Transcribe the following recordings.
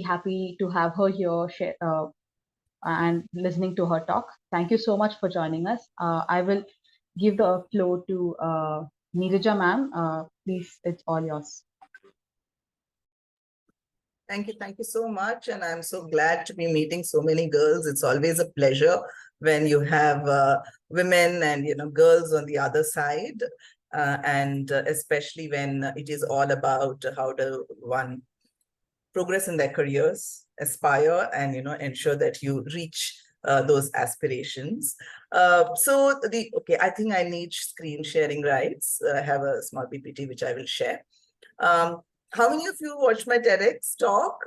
happy to have her here and listening to her talk. Thank you so much for joining us. I will give the floor to Neeraja ma'am. Please, it's all yours. Thank you so much. And I'm so glad to be meeting so many girls. It's always a pleasure when you have women and girls on the other side. And especially when it is all about how do one progress in their careers, aspire, and ensure that you reach those aspirations. I think I need screen sharing rights. I have a small PPT which I will share. Um, how many of you watched my TEDx talk?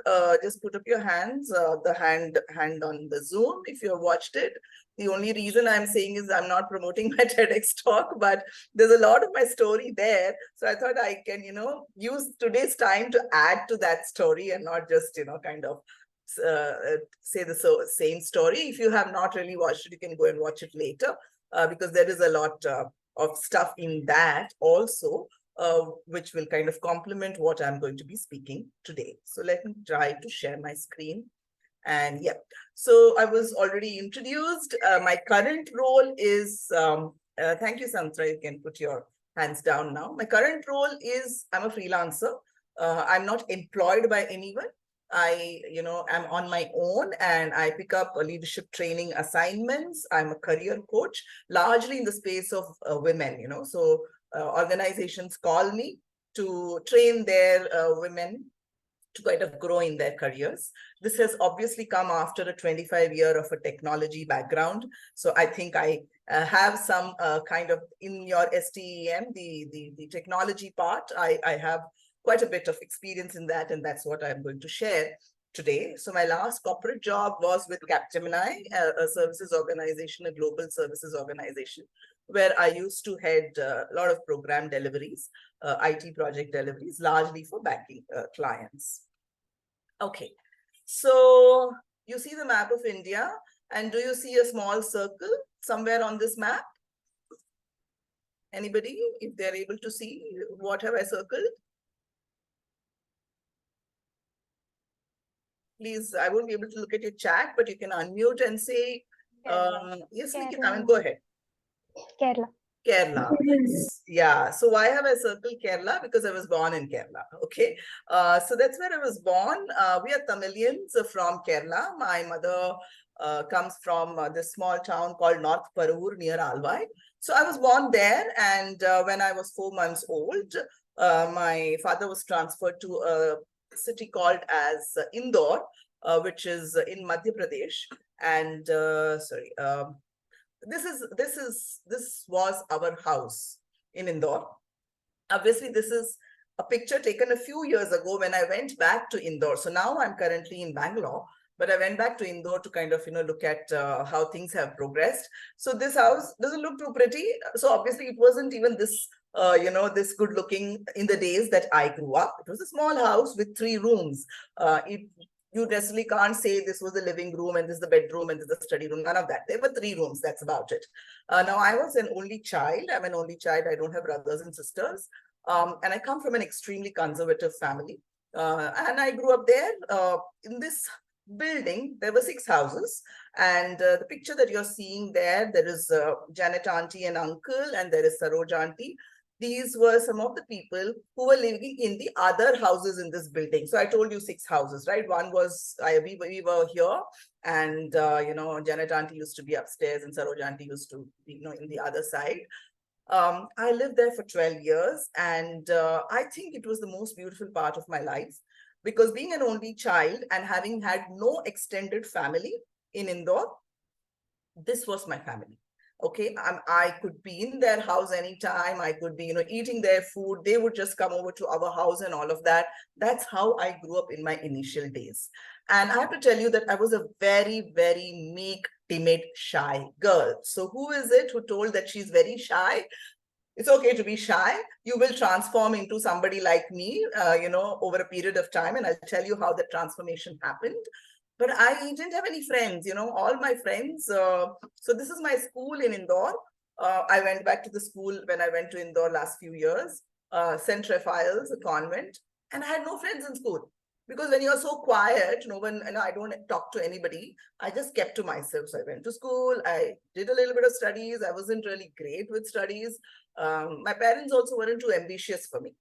Just put up your hands, the hand on the Zoom if you have watched it. The only reason I'm saying is I'm not promoting my TEDx talk, but there's a lot of my story there. So I thought I can, use today's time to add to that story and not just, kind of say the same story. If you have not really watched it, you can go and watch it later because there is a lot of stuff in that also. Which will kind of complement what I'm going to be speaking today. So let me try to share my screen. And yeah, so I was already introduced. My current role is, thank you, Santra, you can put your hands down now. My current role is, I'm a freelancer. I'm not employed by anyone. I, am on my own and I pick up leadership training assignments. I'm a career coach, largely in the space of women, so organizations call me to train their women to kind of grow in their careers. This has obviously come after a 25-year of a technology background. So I think I have some kind of in your STEM, the technology part, I have quite a bit of experience in that, and that's what I'm going to share today. So my last corporate job was with Capgemini, a services organization, a global services organization, where I used to head a lot of program deliveries, IT project deliveries, largely for banking clients. Okay, so you see the map of India, and do you see a small circle somewhere on this map? Anybody, if they're able to see, what have I circled? Please, I won't be able to look at your chat, but you can unmute and say, yes, Nikita, go ahead. Kerala. Kerala. Yeah. So why have I circled Kerala? Because I was born in Kerala. Okay. So that's where I was born. We are Tamilians from Kerala. My mother comes from this small town called North Parur near Alvai. So I was born there. And when I was 4 months old, my father was transferred to a city called as Indore, which is in Madhya Pradesh. And this was our house in Indore. Obviously, this is a picture taken a few years ago when I went back to Indore. So now I'm currently in Bangalore, but I went back to Indore to kind of, look at how things have progressed. So this house doesn't look too pretty. So obviously it wasn't even this, this good looking in the days that I grew up. It was a small house with 3 rooms. You necessarily can't say this was the living room and this is the bedroom and this is the study room. None of that. There were 3 rooms. That's about it. Now, I was an only child. I'm an only child. I don't have brothers and sisters. And I come from an extremely conservative family. And I grew up there in this building. There were 6 houses. And the picture that you're seeing there is Janet auntie and uncle, and there is Saroj auntie. These were some of the people who were living in the other houses in this building. So I told you 6 houses, right? One was, we were here, and, Janet auntie used to be upstairs and Saroj auntie used to be, in the other side. I lived there for 12 years, and I think it was the most beautiful part of my life, because being an only child and having had no extended family in Indore, this was my family. Okay, I could be in their house anytime. I could be, eating their food. They would just come over to our house and all of that. That's how I grew up in my initial days. And I have to tell you that I was a very, very meek, timid, shy girl. So who is it who told that she's very shy? It's okay to be shy. You will transform into somebody like me, over a period of time. And I'll tell you how the transformation happened. But I didn't have any friends, all my friends. So this is my school in Indore. I went back to the school when I went to Indore last few years, St. Raphael's, a convent, and I had no friends in school. Because when you're so quiet, no one, I don't talk to anybody. I just kept to myself. So I went to school. I did a little bit of studies. I wasn't really great with studies. My parents also weren't too ambitious for me.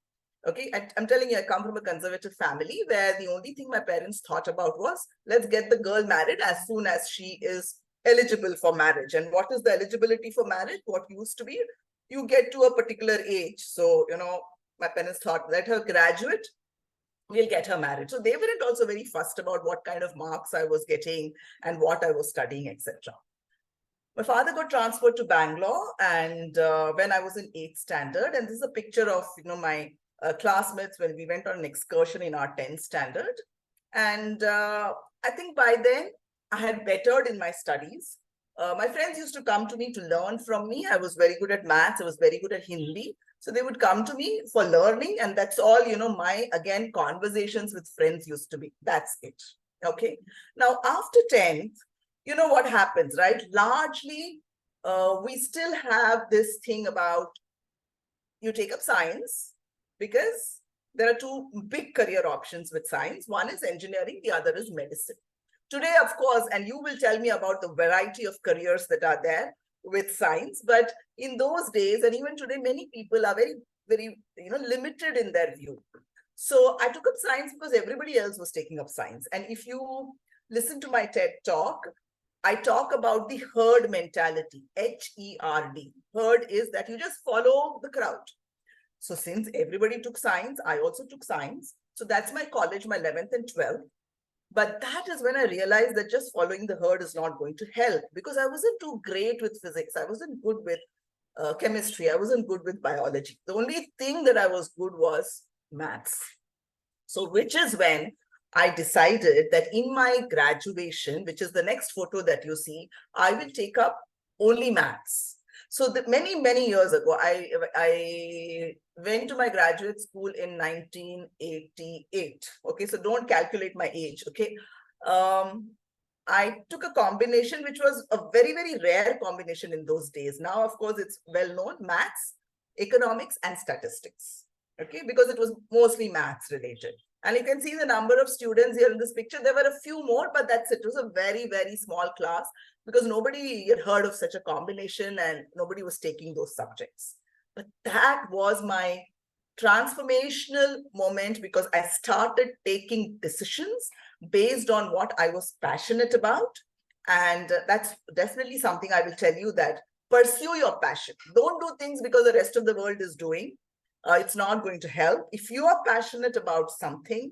Okay, I'm telling you, I come from a conservative family where the only thing my parents thought about was, let's get the girl married as soon as she is eligible for marriage. And what is the eligibility for marriage? What used to be, you get to a particular age. So, my parents thought, let her graduate, we'll get her married. So they weren't also very fussed about what kind of marks I was getting and what I was studying, etc. My father got transferred to Bangalore, and when I was in 8th standard, and this is a picture of my classmates when we went on an excursion in our 10th standard. And I think by then I had bettered in my studies. My friends used to come to me to learn from me. I was very good at maths. I was very good at Hindi. So they would come to me for learning. And that's all, my, again, conversations with friends used to be. That's it. Okay. Now, after 10th, you know what happens, right? Largely, we still have this thing about you take up science because there are two big career options with science. One is engineering, the other is medicine. Today, of course, and you will tell me about the variety of careers that are there with science, but in those days, and even today, many people are very, very, limited in their view. So I took up science because everybody else was taking up science. And if you listen to my TED talk, I talk about the herd mentality, HERD. Herd is that you just follow the crowd. So since everybody took science, I also took science. So that's my college, my 11th and 12th. But that is when I realized that just following the herd is not going to help, because I wasn't too great with physics. I wasn't good with chemistry. I wasn't good with biology. The only thing that I was good was maths. So, which is when I decided that in my graduation, which is the next photo that you see, I will take up only maths. So many, many years ago, I went to my graduate school in 1988. Okay, so don't calculate my age. Okay, I took a combination which was a very, very rare combination in those days. Now, of course, it's well known: maths, economics, and statistics. Okay, because it was mostly maths related. And you can see the number of students here in this picture. There were a few more, but that's it. It was a very, very small class because nobody had heard of such a combination and nobody was taking those subjects. But that was my transformational moment because I started taking decisions based on what I was passionate about. And that's definitely something I will tell you, that pursue your passion. Don't do things because the rest of the world is doing. It's not going to help. If you are passionate about something,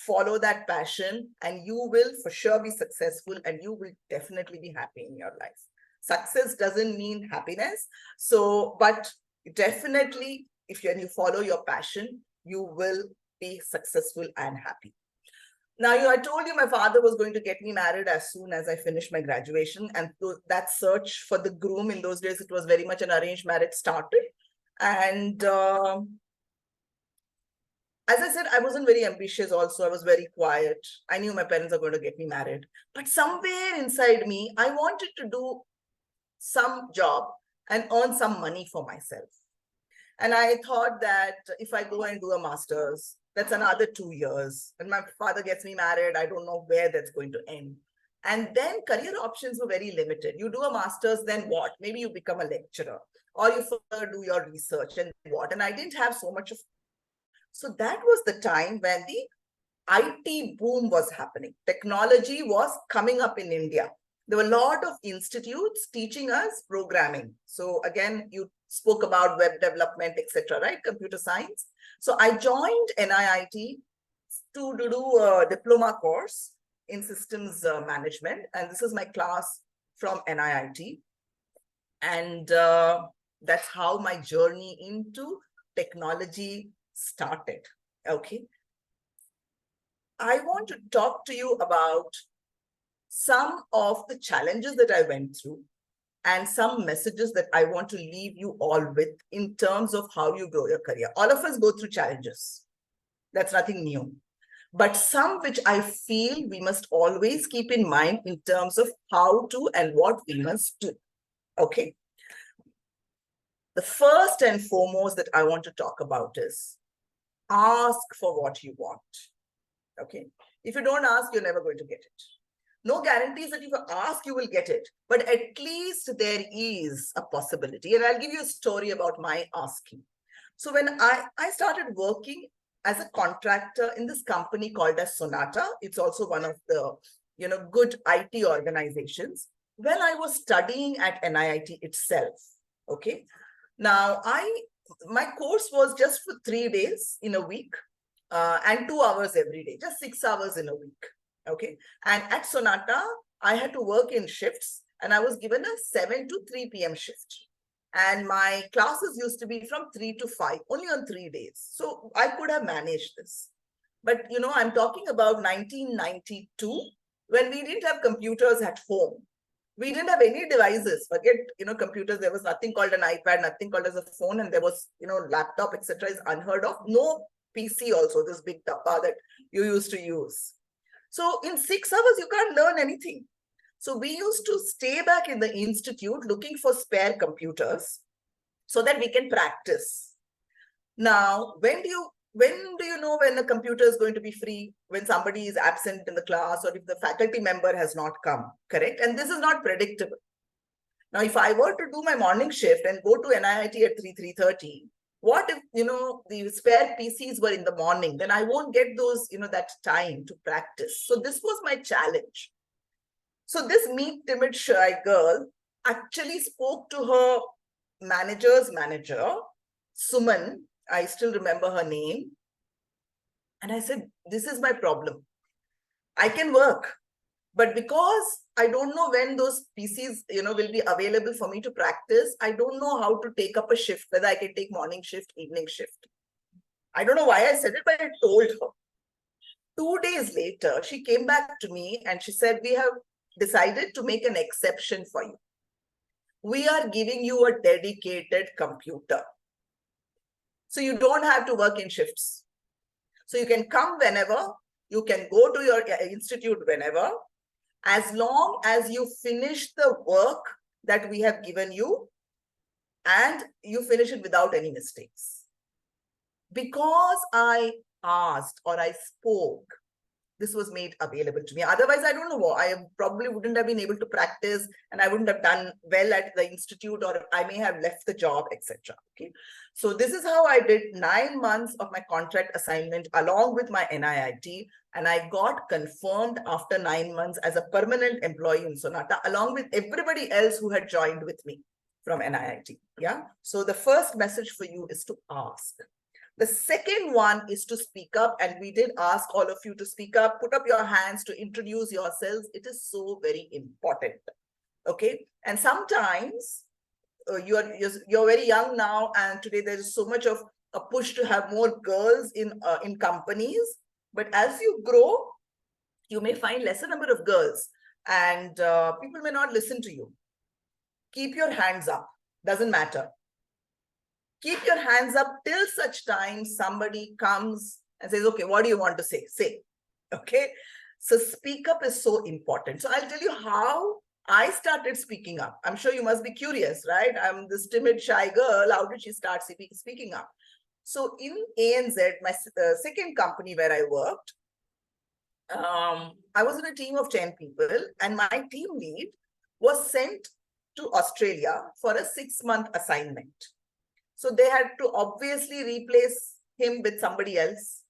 follow that passion and you will for sure be successful and you will definitely be happy in your life. Success doesn't mean happiness. So, but definitely, if you follow your passion, you will be successful and happy. Now, I told you my father was going to get me married as soon as I finished my graduation. And that search for the groom in those days, it was very much an arranged marriage, started. And as I said, I wasn't very ambitious also. I was very quiet. I knew my parents are going to get me married. But somewhere inside me, I wanted to do some job and earn some money for myself. And I thought that if I go and do a master's, that's another 2 years. And my father gets me married, I don't know where that's going to end. And then career options were very limited. You do a master's, then what? Maybe you become a lecturer or you further do your research and what? And I didn't have so much of. So that was the time when the IT boom was happening. Technology was coming up in India. There were a lot of institutes teaching us programming. So again, you spoke about web development, etc., right? Computer science. So I joined NIIT to do a diploma course in systems management. And this is my class from NIIT. And that's how my journey into technology started. Okay. I want to talk to you about some of the challenges that I went through and some messages that I want to leave you all with in terms of how you grow your career. All of us go through challenges. That's nothing new. But some which I feel we must always keep in mind in terms of how to and what we must do. Okay. The first and foremost that I want to talk about is ask for what you want. Okay. If you don't ask, you're never going to get it. No guarantees that if you ask, you will get it, but at least there is a possibility. And I'll give you a story about my asking. So when I started working as a contractor in this company called as Sonata, it's also one of the good IT organizations. When I was studying at NIIT itself, okay. Now my course was just for 3 days in a week, and 2 hours every day, just 6 hours in a week. Okay. And at Sonata, I had to work in shifts, and I was given a 7 to 3 p.m. shift. And my classes used to be from 3 to 5, only on 3 days. So I could have managed this. But, I'm talking about 1992, when we didn't have computers at home. We didn't have any devices. Forget, computers. There was nothing called an iPad, nothing called as a phone, and there was, laptop, etc. is unheard of. No PC also, this big dabba that you used to use. So in 6 hours, you can't learn anything. So we used to stay back in the institute looking for spare computers so that we can practice. Now, when do you know when a computer is going to be free? When somebody is absent in the class, or if the faculty member has not come, correct? And this is not predictable. Now, if I were to do my morning shift and go to NIIT at 3:30, what if, the spare PCs were in the morning? Then I won't get those, that time to practice. So this was my challenge. So this meek, timid, shy girl actually spoke to her manager's manager, Suman. I still remember her name. And I said, this is my problem. I can work, but because I don't know when those PCs, will be available for me to practice, I don't know how to take up a shift, whether I can take morning shift, evening shift. I don't know why I said it, but I told her. 2 days later, she came back to me and she said, we have decided to make an exception for you. We are giving you a dedicated computer. So you don't have to work in shifts. So you can come whenever, you can go to your institute whenever, as long as you finish the work that we have given you and you finish it without any mistakes. Because I asked or I spoke, this was made available to me. Otherwise, I don't know what, I probably wouldn't have been able to practice, and I wouldn't have done well at the institute, or I may have left the job, etc. Okay. So this is how I did 9 months of my contract assignment along with my NIIT, and I got confirmed after 9 months as a permanent employee in Sonata, along with everybody else who had joined with me from NIIT. Yeah. So the first message for you is to ask. The second one is to speak up, and we did ask all of you to speak up, put up your hands to introduce yourselves. It is so very important. Okay. And sometimes you're very young now, and today there is so much of a push to have more girls in companies. But as you grow, you may find lesser number of girls, and people may not listen to you. Keep your hands up. Doesn't matter. Keep your hands up till such time somebody comes and says, okay, what do you want to say? Say. Okay. So speak up is so important. So I'll tell you how I started speaking up. I'm sure you must be curious, right? I'm this timid, shy girl. How did she start speaking up? So in ANZ, my second company where I worked, I was in a team of 10 people, and my team lead was sent to Australia for a 6-month assignment. So they had to obviously replace him with somebody else.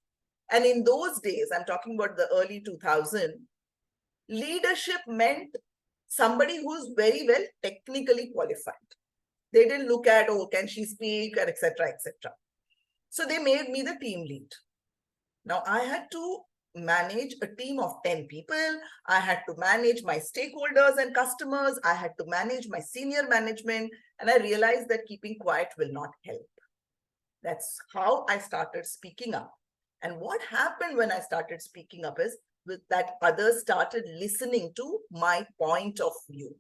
And in those days, I'm talking about the early 2000s, leadership meant somebody who's very well technically qualified. They didn't look at, oh, can she speak, etc., etc. So they made me the team lead. Now I had to manage a team of 10 people. I had to manage my stakeholders and customers. I had to manage my senior management. And I realized that keeping quiet will not help. That's how I started speaking up. And what happened when I started speaking up is that others started listening to my point of view.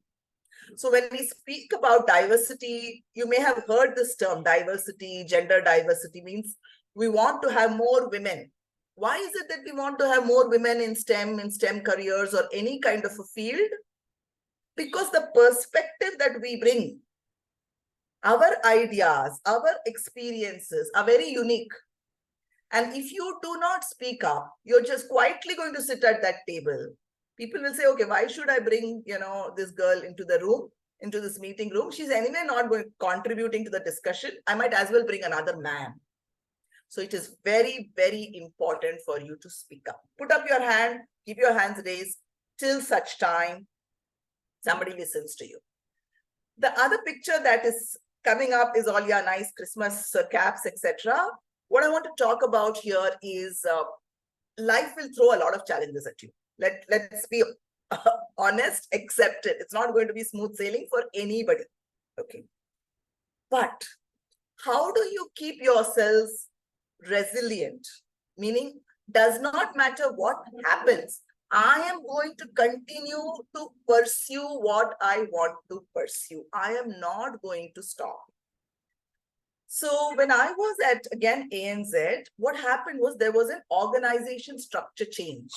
So when we speak about diversity, you may have heard this term, diversity, gender diversity means we want to have more women. Why is it that we want to have more women in STEM careers, or any kind of a field? Because the perspective that we bring, our ideas, our experiences are very unique. And if you do not speak up, you're just quietly going to sit at that table. People will say, okay, why should I bring, this girl into the room, into this meeting room? She's anyway not going contributing to the discussion. I might as well bring another man. So it is very, very important for you to speak up. Put up your hand, keep your hands raised till such time somebody listens to you. The other picture that is coming up is all your nice Christmas caps, etc. What I want to talk about here is life will throw a lot of challenges at you. Let's be honest, accept it. It's not going to be smooth sailing for anybody. Okay. But how do you keep yourselves resilient? Meaning, does not matter what happens, I am going to continue to pursue what I want to pursue. I am not going to stop. So when I was at, again, ANZ, what happened was there was an organization structure change.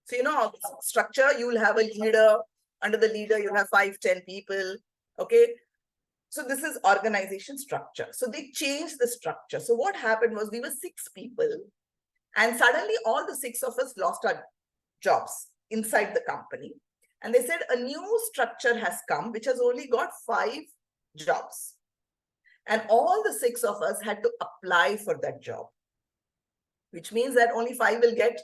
So, structure, you will have a leader. Under the leader, you have 5-10 people. Okay. So this is organization structure. So they changed the structure. So what happened was we were 6 people, and suddenly all the 6 of us lost our jobs inside the company. And they said a new structure has come, which has only got 5 jobs. And all the 6 of us had to apply for that job, which means that only 5 will get.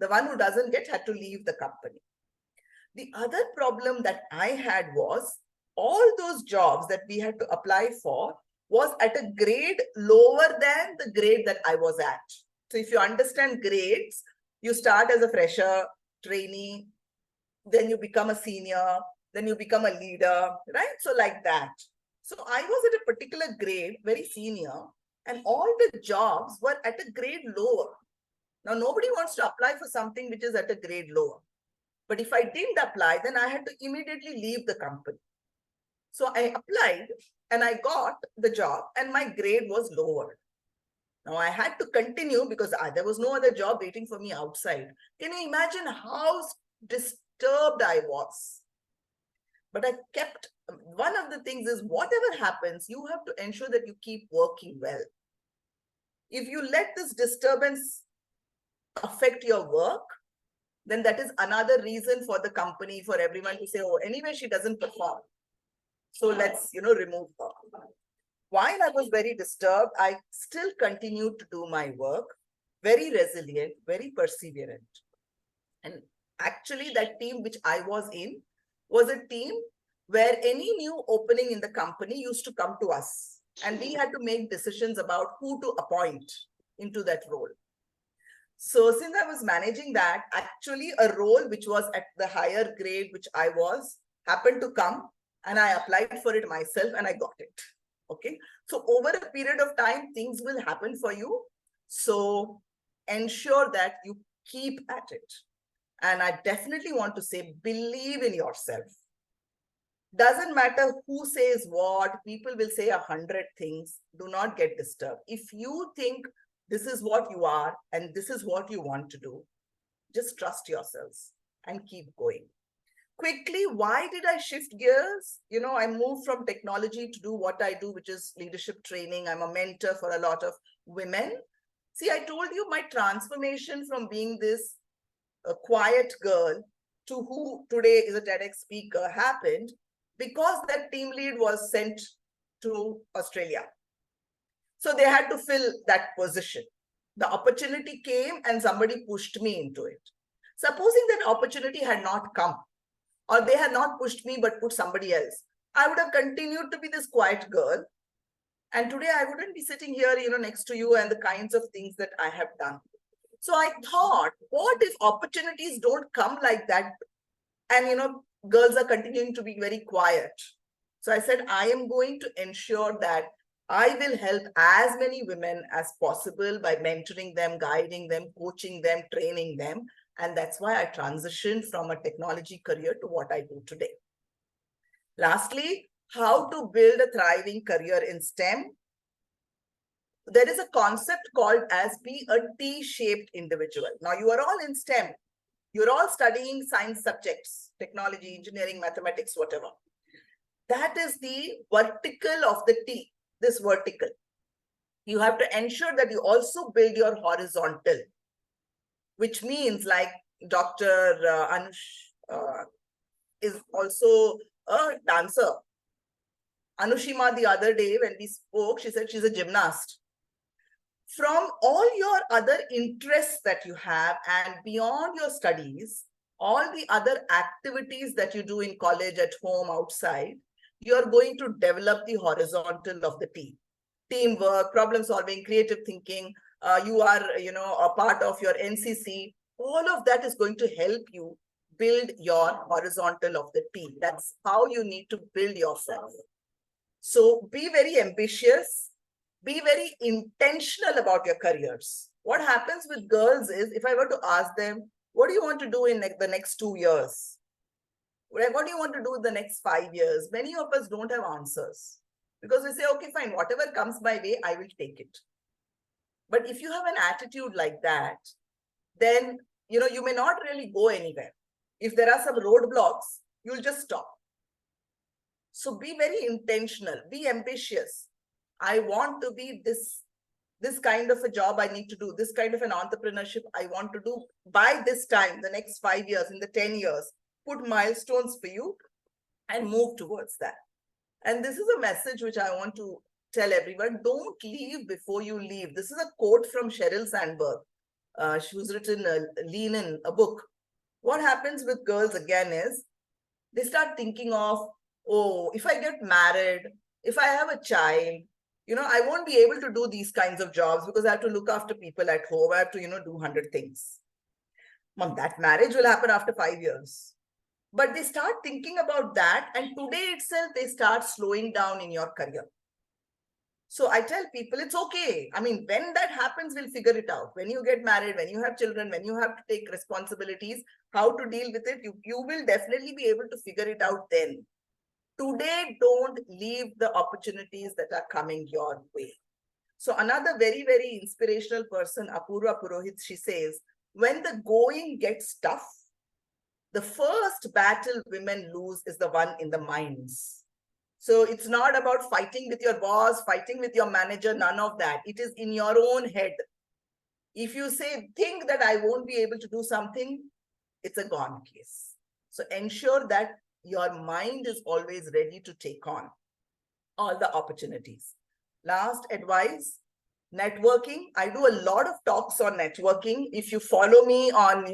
The one who doesn't get had to leave the company. The other problem that I had was all those jobs that we had to apply for was at a grade lower than the grade that I was at. So if you understand grades, you start as a fresher, trainee, then you become a senior, then you become a leader, right? So like that. So I was at a particular grade, very senior, and all the jobs were at a grade lower. Now, nobody wants to apply for something which is at a grade lower. But if I didn't apply, then I had to immediately leave the company. So I applied and I got the job, and my grade was lower. Now I had to continue because there was no other job waiting for me outside. Can you imagine how disturbed I was? But I kept, one of the things is whatever happens, you have to ensure that you keep working well. If you let this disturbance affect your work, then that is another reason for the company, for everyone to say, oh, anyway, she doesn't perform. So let's, remove her. While I was very disturbed, I still continued to do my work, very resilient, very perseverant. And actually, that team which I was in was a team where any new opening in the company used to come to us. And we had to make decisions about who to appoint into that role. So since I was managing that, actually a role which was at the higher grade, which I was, happened to come, and I applied for it myself and I got it. Okay. So over a period of time, things will happen for you. So ensure that you keep at it. And I definitely want to say, believe in yourself. Doesn't matter who says what, people will say 100 things. Do not get disturbed. If you think this is what you are and this is what you want to do, just trust yourselves and keep going. Quickly, why did I shift gears? I moved from technology to do what I do, which is leadership training. I'm a mentor for a lot of women. See, I told you my transformation from being this quiet girl to who today is a TEDx speaker happened because that team lead was sent to Australia. So they had to fill that position. The opportunity came and somebody pushed me into it. Supposing that opportunity had not come, or they had not pushed me but put somebody else, I would have continued to be this quiet girl. And today I wouldn't be sitting here, next to you and the kinds of things that I have done. So I thought, what if opportunities don't come like that? And, girls are continuing to be very quiet. So I said, I am going to ensure that I will help as many women as possible by mentoring them, guiding them, coaching them, training them. And that's why I transitioned from a technology career to what I do today. Lastly, how to build a thriving career in STEM. There is a concept called as be a T-shaped individual. Now you are all in STEM. You're all studying science subjects, technology, engineering, mathematics, whatever. That is the vertical of the T, this vertical. You have to ensure that you also build your horizontal, which means like Dr. Anush is also a dancer. Anushima, the other day when we spoke, she said she's a gymnast. From all your other interests that you have and beyond your studies, all the other activities that you do in college, at home, outside, you're going to develop the horizontal of the team. Teamwork, problem solving, creative thinking. You are, a part of your NCC. All of that is going to help you build your horizontal of the team. That's how you need to build yourself. So be very ambitious, be very intentional about your careers. What happens with girls is, if I were to ask them, what do you want to do in the next 2 years? What do you want to do in the next 5 years? Many of us don't have answers because we say, okay, fine, whatever comes my way, I will take it. But if you have an attitude like that, then you may not really go anywhere. If there are some roadblocks, you'll just stop. So be very intentional, be ambitious. I want to be this kind of a job I need to do, this kind of an entrepreneurship I want to do by this time, the next 5 years, in the 10 years. Put milestones for you and move towards that. And this is a message which I want to tell everyone. Don't leave before you leave. This is a quote from Sheryl Sandberg. She was written Lean in a book. What happens with girls again is they start thinking of, oh, if I get married, if I have a child, I won't be able to do these kinds of jobs because I have to look after people at home. I have to, do 100 things. Mom, that marriage will happen after 5 years. But they start thinking about that, and today itself, they start slowing down in your career. So I tell people it's okay. I mean, when that happens, we'll figure it out. When you get married, when you have children, when you have to take responsibilities, how to deal with it, you will definitely be able to figure it out then. Today, don't leave the opportunities that are coming your way. So another very, very inspirational person, Apurva Purohit, she says, when the going gets tough, the first battle women lose is the one in the minds. So it's not about fighting with your boss, fighting with your manager, none of that. It is in your own head. If you think that I won't be able to do something, it's a gone case. So ensure that your mind is always ready to take on all the opportunities. Last advice, networking. I do a lot of talks on networking. If you follow me on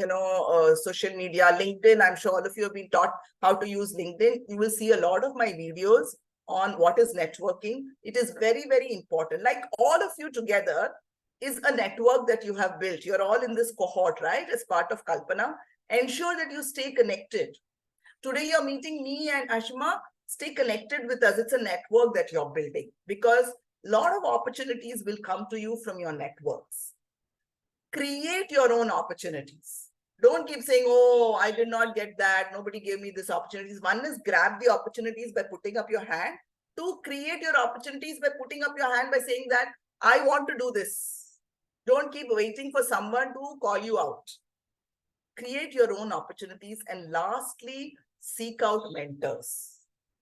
social media, LinkedIn, I'm sure all of you have been taught how to use LinkedIn. You will see a lot of my videos on what is networking. It is very, very important. Like all of you together is a network that you have built. You're all in this cohort, right, as part of Kalpana. Ensure that you stay connected. Today you're meeting me and Ashima. Stay connected with us. It's a network that you're building, because a lot of opportunities will come to you from your networks. Create your own opportunities. Don't keep saying, oh, I did not get that, nobody gave me this opportunities. One is grab the opportunities by putting up your hand. Two, create your opportunities by putting up your hand by saying that I want to do this. Don't keep waiting for someone to call you out. Create your own opportunities. And lastly, seek out mentors.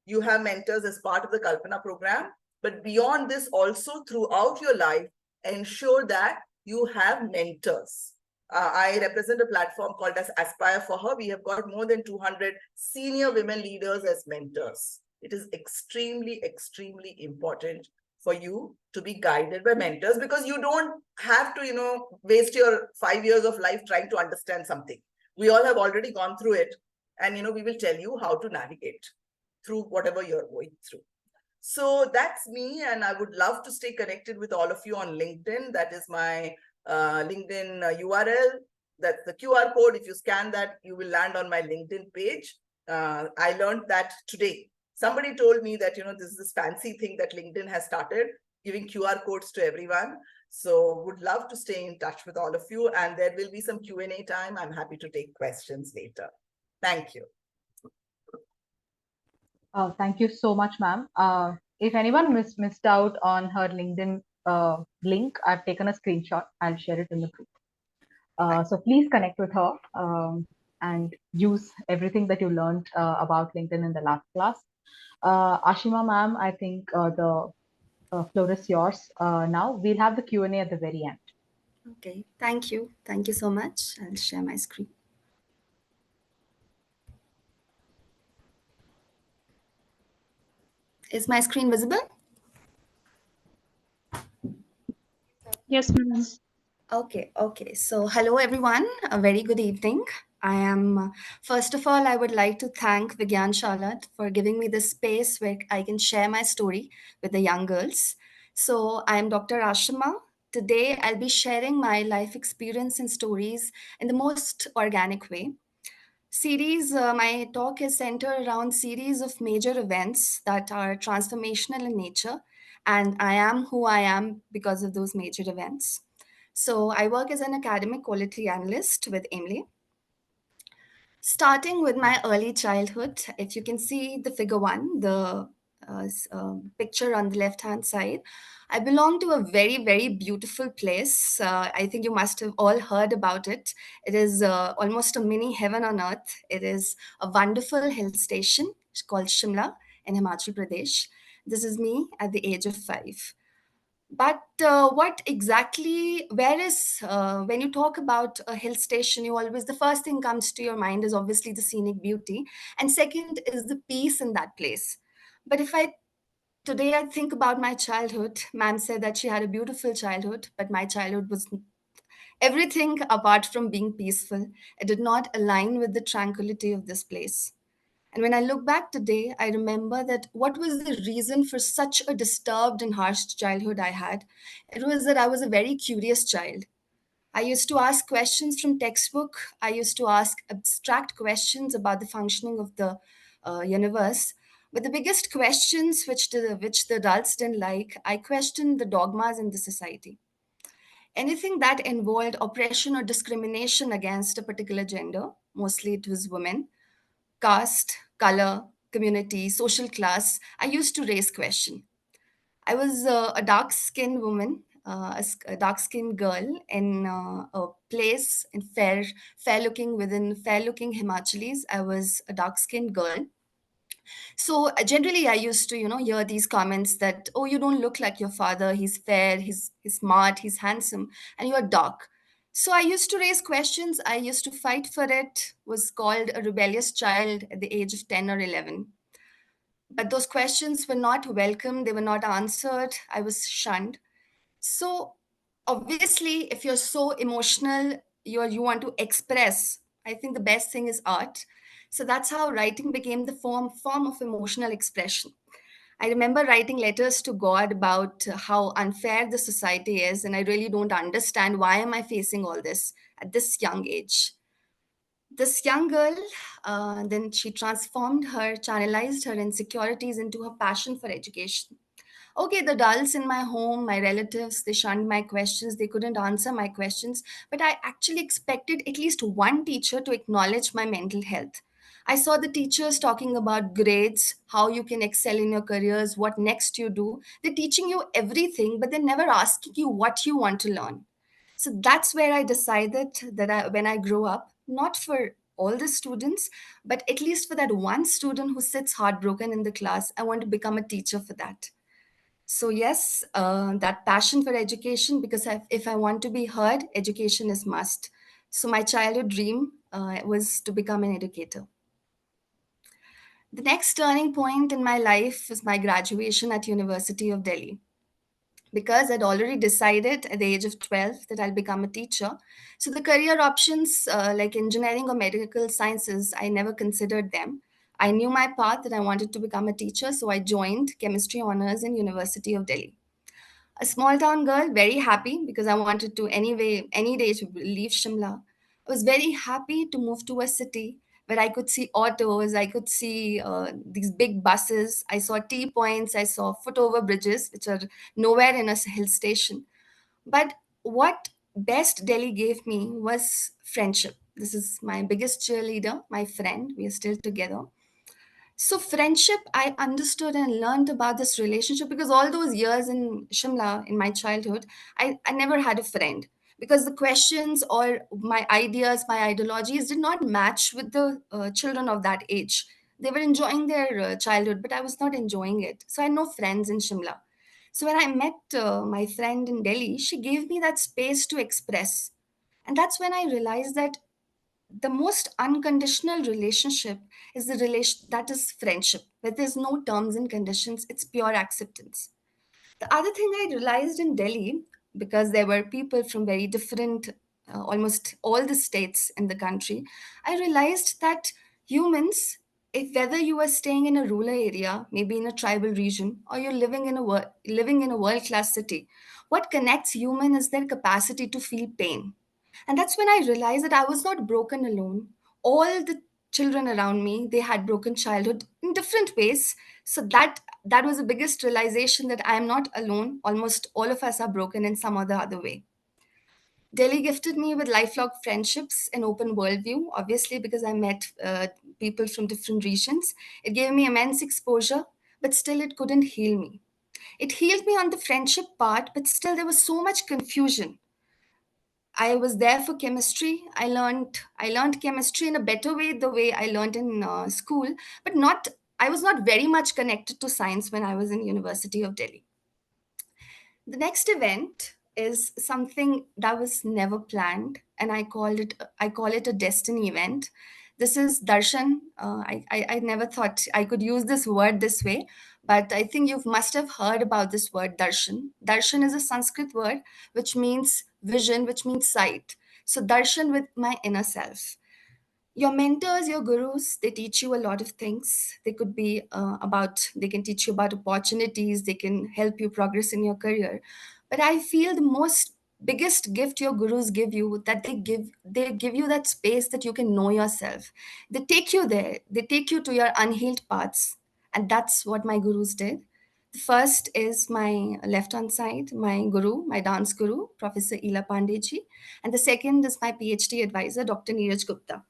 You have mentors as part of the Kalpana program, but beyond this, also throughout your life, ensure that you have mentors. I represent a platform called as Aspire for Her. We have got more than 200 senior women leaders as mentors. It is extremely, extremely important for you to be guided by mentors, because you don't have to, waste your 5 years of life trying to understand something. We all have already gone through it, and, we will tell you how to navigate through whatever you're going through. So that's me, and I would love to stay connected with all of you on LinkedIn. That is my LinkedIn URL. That's the QR code. If you scan that, you will land on my LinkedIn page. I learned that today. Somebody told me that, this is this fancy thing that LinkedIn has started, giving QR codes to everyone. So would love to stay in touch with all of you, and there will be some Q&A time. I'm happy to take questions later. Thank you. Thank you so much, ma'am. If anyone missed out on her LinkedIn link, I've taken a screenshot. I'll share it in the group. So please connect with her and use everything that you learned about LinkedIn in the last class. Ashima ma'am, I think the floor is yours. Now we'll have the Q&A at the very end. Okay, thank you. Thank you so much. I'll share my screen. Is my screen visible? Yes, ma'am. Okay. So, hello everyone. A very good evening. I am, first of all, I would like to thank Vigyanshala for giving me this space where I can share my story with the young girls. So, I am Dr. Ashima. Today, I'll be sharing my life experience and stories in the most organic way. My talk is centered around series of major events that are transformational in nature, and I am who I am because of those major events. So I work as an academic quality analyst with Emily. Starting with my early childhood, if you can see the figure one, the picture on the left hand side, I belong to a very, very beautiful place. I think you must have all heard about it. It is almost a mini heaven on earth. It is a wonderful hill station called Shimla in Himachal Pradesh. This is me at the age of 5. But what exactly, where is, when you talk about a hill station, you always, the first thing comes to your mind is obviously the scenic beauty. And second is the peace in that place. But if I, today I think about my childhood, ma'am said that she had a beautiful childhood, but my childhood was everything apart from being peaceful. It did not align with the tranquility of this place. And when I look back today, I remember that what was the reason for such a disturbed and harsh childhood I had? It was that I was a very curious child. I used to ask questions from textbook. I used to ask abstract questions about the functioning of the universe. But the biggest questions which the adults didn't like, I questioned the dogmas in the society. Anything that involved oppression or discrimination against a particular gender, mostly it was women, caste, color, community, social class, I used to raise question. I was a dark-skinned woman, a dark-skinned girl in a place in fair-looking within fair-looking Himachalis. I was a dark-skinned girl. So generally, I used to, hear these comments that, oh, you don't look like your father. He's fair, he's smart, he's handsome, and you're dark. So I used to raise questions. I used to fight for it. Was called a rebellious child at the age of 10 or 11. But those questions were not welcome. They were not answered. I was shunned. So obviously, if you're so emotional, you want to express. I think the best thing is art. So that's how writing became the form of emotional expression. I remember writing letters to God about how unfair the society is, and I really don't understand why am I facing all this at this young age. This young girl, then she transformed her, channelized her insecurities into her passion for education. Okay, the adults in my home, my relatives, they shunned my questions. They couldn't answer my questions. But I actually expected at least one teacher to acknowledge my mental health. I saw the teachers talking about grades, how you can excel in your careers, what next you do. They're teaching you everything, but they're never asking you what you want to learn. So that's where I decided that when I grow up, not for all the students, but at least for that one student who sits heartbroken in the class, I want to become a teacher for that. So yes, that passion for education, because if I want to be heard, education is must. So my childhood dream was to become an educator. The next turning point in my life was my graduation at University of Delhi. Because I'd already decided at the age of 12 that I'll become a teacher. So the career options like engineering or medical sciences, I never considered them. I knew my path that I wanted to become a teacher, so I joined chemistry honors in University of Delhi. A small town girl, very happy because I wanted to anyway, any day to leave Shimla. I was very happy to move to a city where I could see autos, I could see these big buses, I saw T points, I saw foot over bridges, which are nowhere in a hill station. But what best Delhi gave me was friendship. This is my biggest cheerleader, my friend. We are still together. So friendship, I understood and learned about this relationship because all those years in Shimla, in my childhood, I never had a friend because the questions or my ideas, my ideologies did not match with the children of that age. They were enjoying their childhood, but I was not enjoying it. So I had no friends in Shimla. So when I met my friend in Delhi, she gave me that space to express. And that's when I realized that the most unconditional relationship is the relation that is friendship, where there's no terms and conditions, it's pure acceptance. The other thing I realized in Delhi, because there were people from very different, almost all the states in the country, I realized that humans, if whether you are staying in a rural area, maybe in a tribal region, or you're living in a world class city, what connects human is their capacity to feel pain. And that's when I realized that I was not broken alone. All the children around me, they had broken childhood in different ways. So that was the biggest realization, that I am not alone. Almost all of us are broken in some or the other way. Delhi gifted me with lifelong friendships and open worldview, obviously, because I met people from different regions. It gave me immense exposure, but still it couldn't heal me. It healed me on the friendship part, but still there was so much confusion. I was there for chemistry. I learned chemistry in a better way, the way I learned in school, but not. I was not very much connected to science when I was in University of Delhi. The next event is something that was never planned, and I call it a destiny event. This is darshan. I never thought I could use this word this way, but I think you must have heard about this word darshan. Darshan is a Sanskrit word which means vision, which means sight. So darshan with my inner self. Your mentors, your gurus, they teach you a lot of things. They could be they can teach you about opportunities, they can help you progress in your career. But I feel the most biggest gift your gurus give you, that they give you that space that you can know yourself. They take you there, they take you to your unhealed parts. And that's what my gurus did. The first is my left hand side, my guru, my dance guru, Professor Ila Pandeji. And the second is my PhD advisor, Dr. Neeraj Gupta.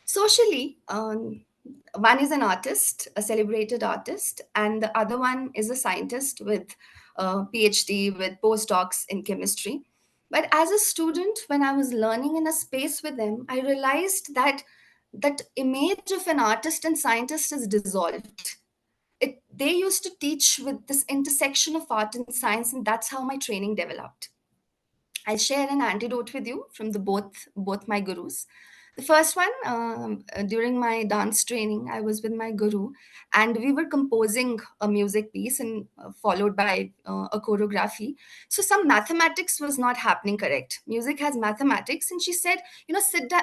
Socially, one is an artist, a celebrated artist, and the other one is a scientist with a PhD with postdocs in chemistry. But as a student, when I was learning in a space with them, I realized that that image of an artist and scientist is dissolved. They used to teach with this intersection of art and science, and that's how my training developed. I'll share an antidote with you from the both my gurus. The first one, during my dance training, I was with my guru, and we were composing a music piece, and followed by a choreography. So some mathematics was not happening correct. Music has mathematics, and she said,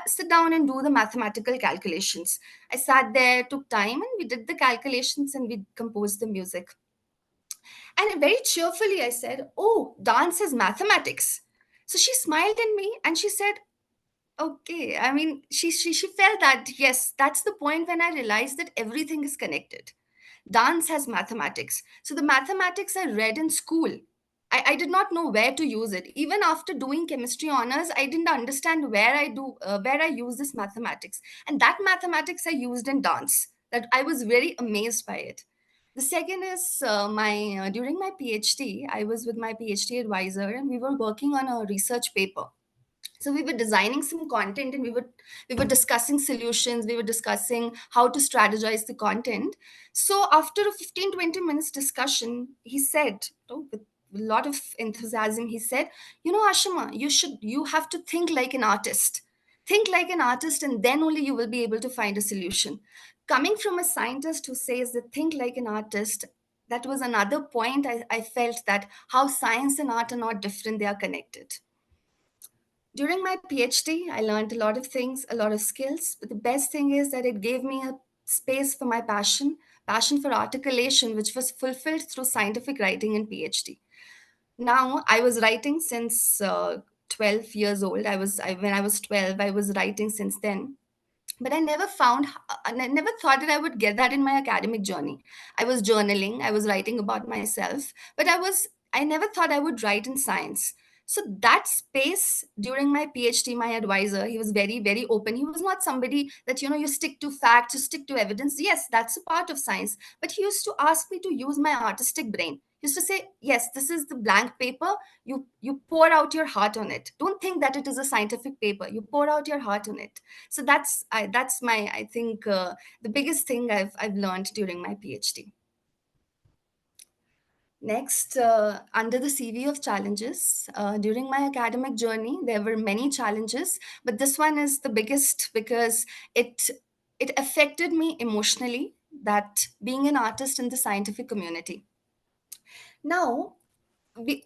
sit down and do the mathematical calculations. I sat there, took time, and we did the calculations, and we composed the music. And very cheerfully, I said, "Oh, dance is mathematics." So she smiled at me and she said, "Okay." I mean, she felt that, yes, that's the point when I realized that everything is connected. Dance has mathematics. So the mathematics I read in school, I did not know where to use it. Even after doing chemistry honors, I didn't understand where I use this mathematics. And that mathematics I used in dance. That I was very amazed by it. The second is my during my PhD, I was with my PhD advisor, and we were working on a research paper. So we were designing some content, and we were discussing solutions, we were discussing how to strategize the content. So after a 15-20 minutes discussion, he said, with a lot of enthusiasm, he said, Ashima, you have to think like an artist. Think like an artist, and then only you will be able to find a solution. Coming from a scientist who says that think like an artist, that was another point. I felt that how science and art are not different, they are connected. During my PhD, I learned a lot of things, a lot of skills. But the best thing is that it gave me a space for my passion for articulation, which was fulfilled through scientific writing and PhD. Now, I was writing since 12 years old. When I was 12, I was writing since then. But I never thought that I would get that in my academic journey. I was journaling, I was writing about myself, but I never thought I would write in science. So that space during my PhD, my advisor, he was very, very open. He was not somebody that, you stick to facts, you stick to evidence. Yes, that's a part of science. But he used to ask me to use my artistic brain. He used to say, yes, this is the blank paper. You pour out your heart on it. Don't think that it is a scientific paper. You pour out your heart on it. So that's my, I think, the biggest thing I've learned during my PhD. Next, under the CV of challenges, during my academic journey, there were many challenges, but this one is the biggest because it it affected me emotionally. That being an artist in the scientific community. Now,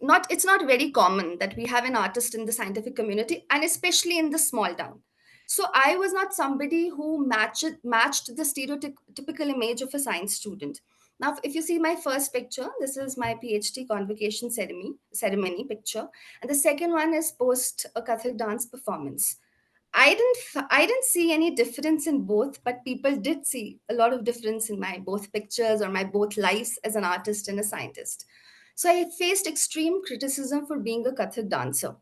not it's not very common that we have an artist in the scientific community, and especially in the small town. So I was not somebody who matched the stereotypical image of a science student. Now if you see my first picture, this is my PhD convocation ceremony picture, and the second one is post a Kathak dance performance. I didn't see any difference in both, but people did see a lot of difference in my both pictures or my both lives as an artist and a scientist. So I faced extreme criticism for being a Kathak dancer.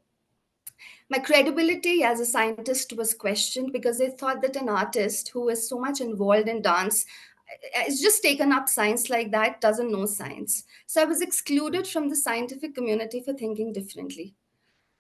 My credibility as a scientist was questioned because they thought that an artist who is so much involved in dance is just taken up science like that, doesn't know science. So I was excluded from the scientific community for thinking differently.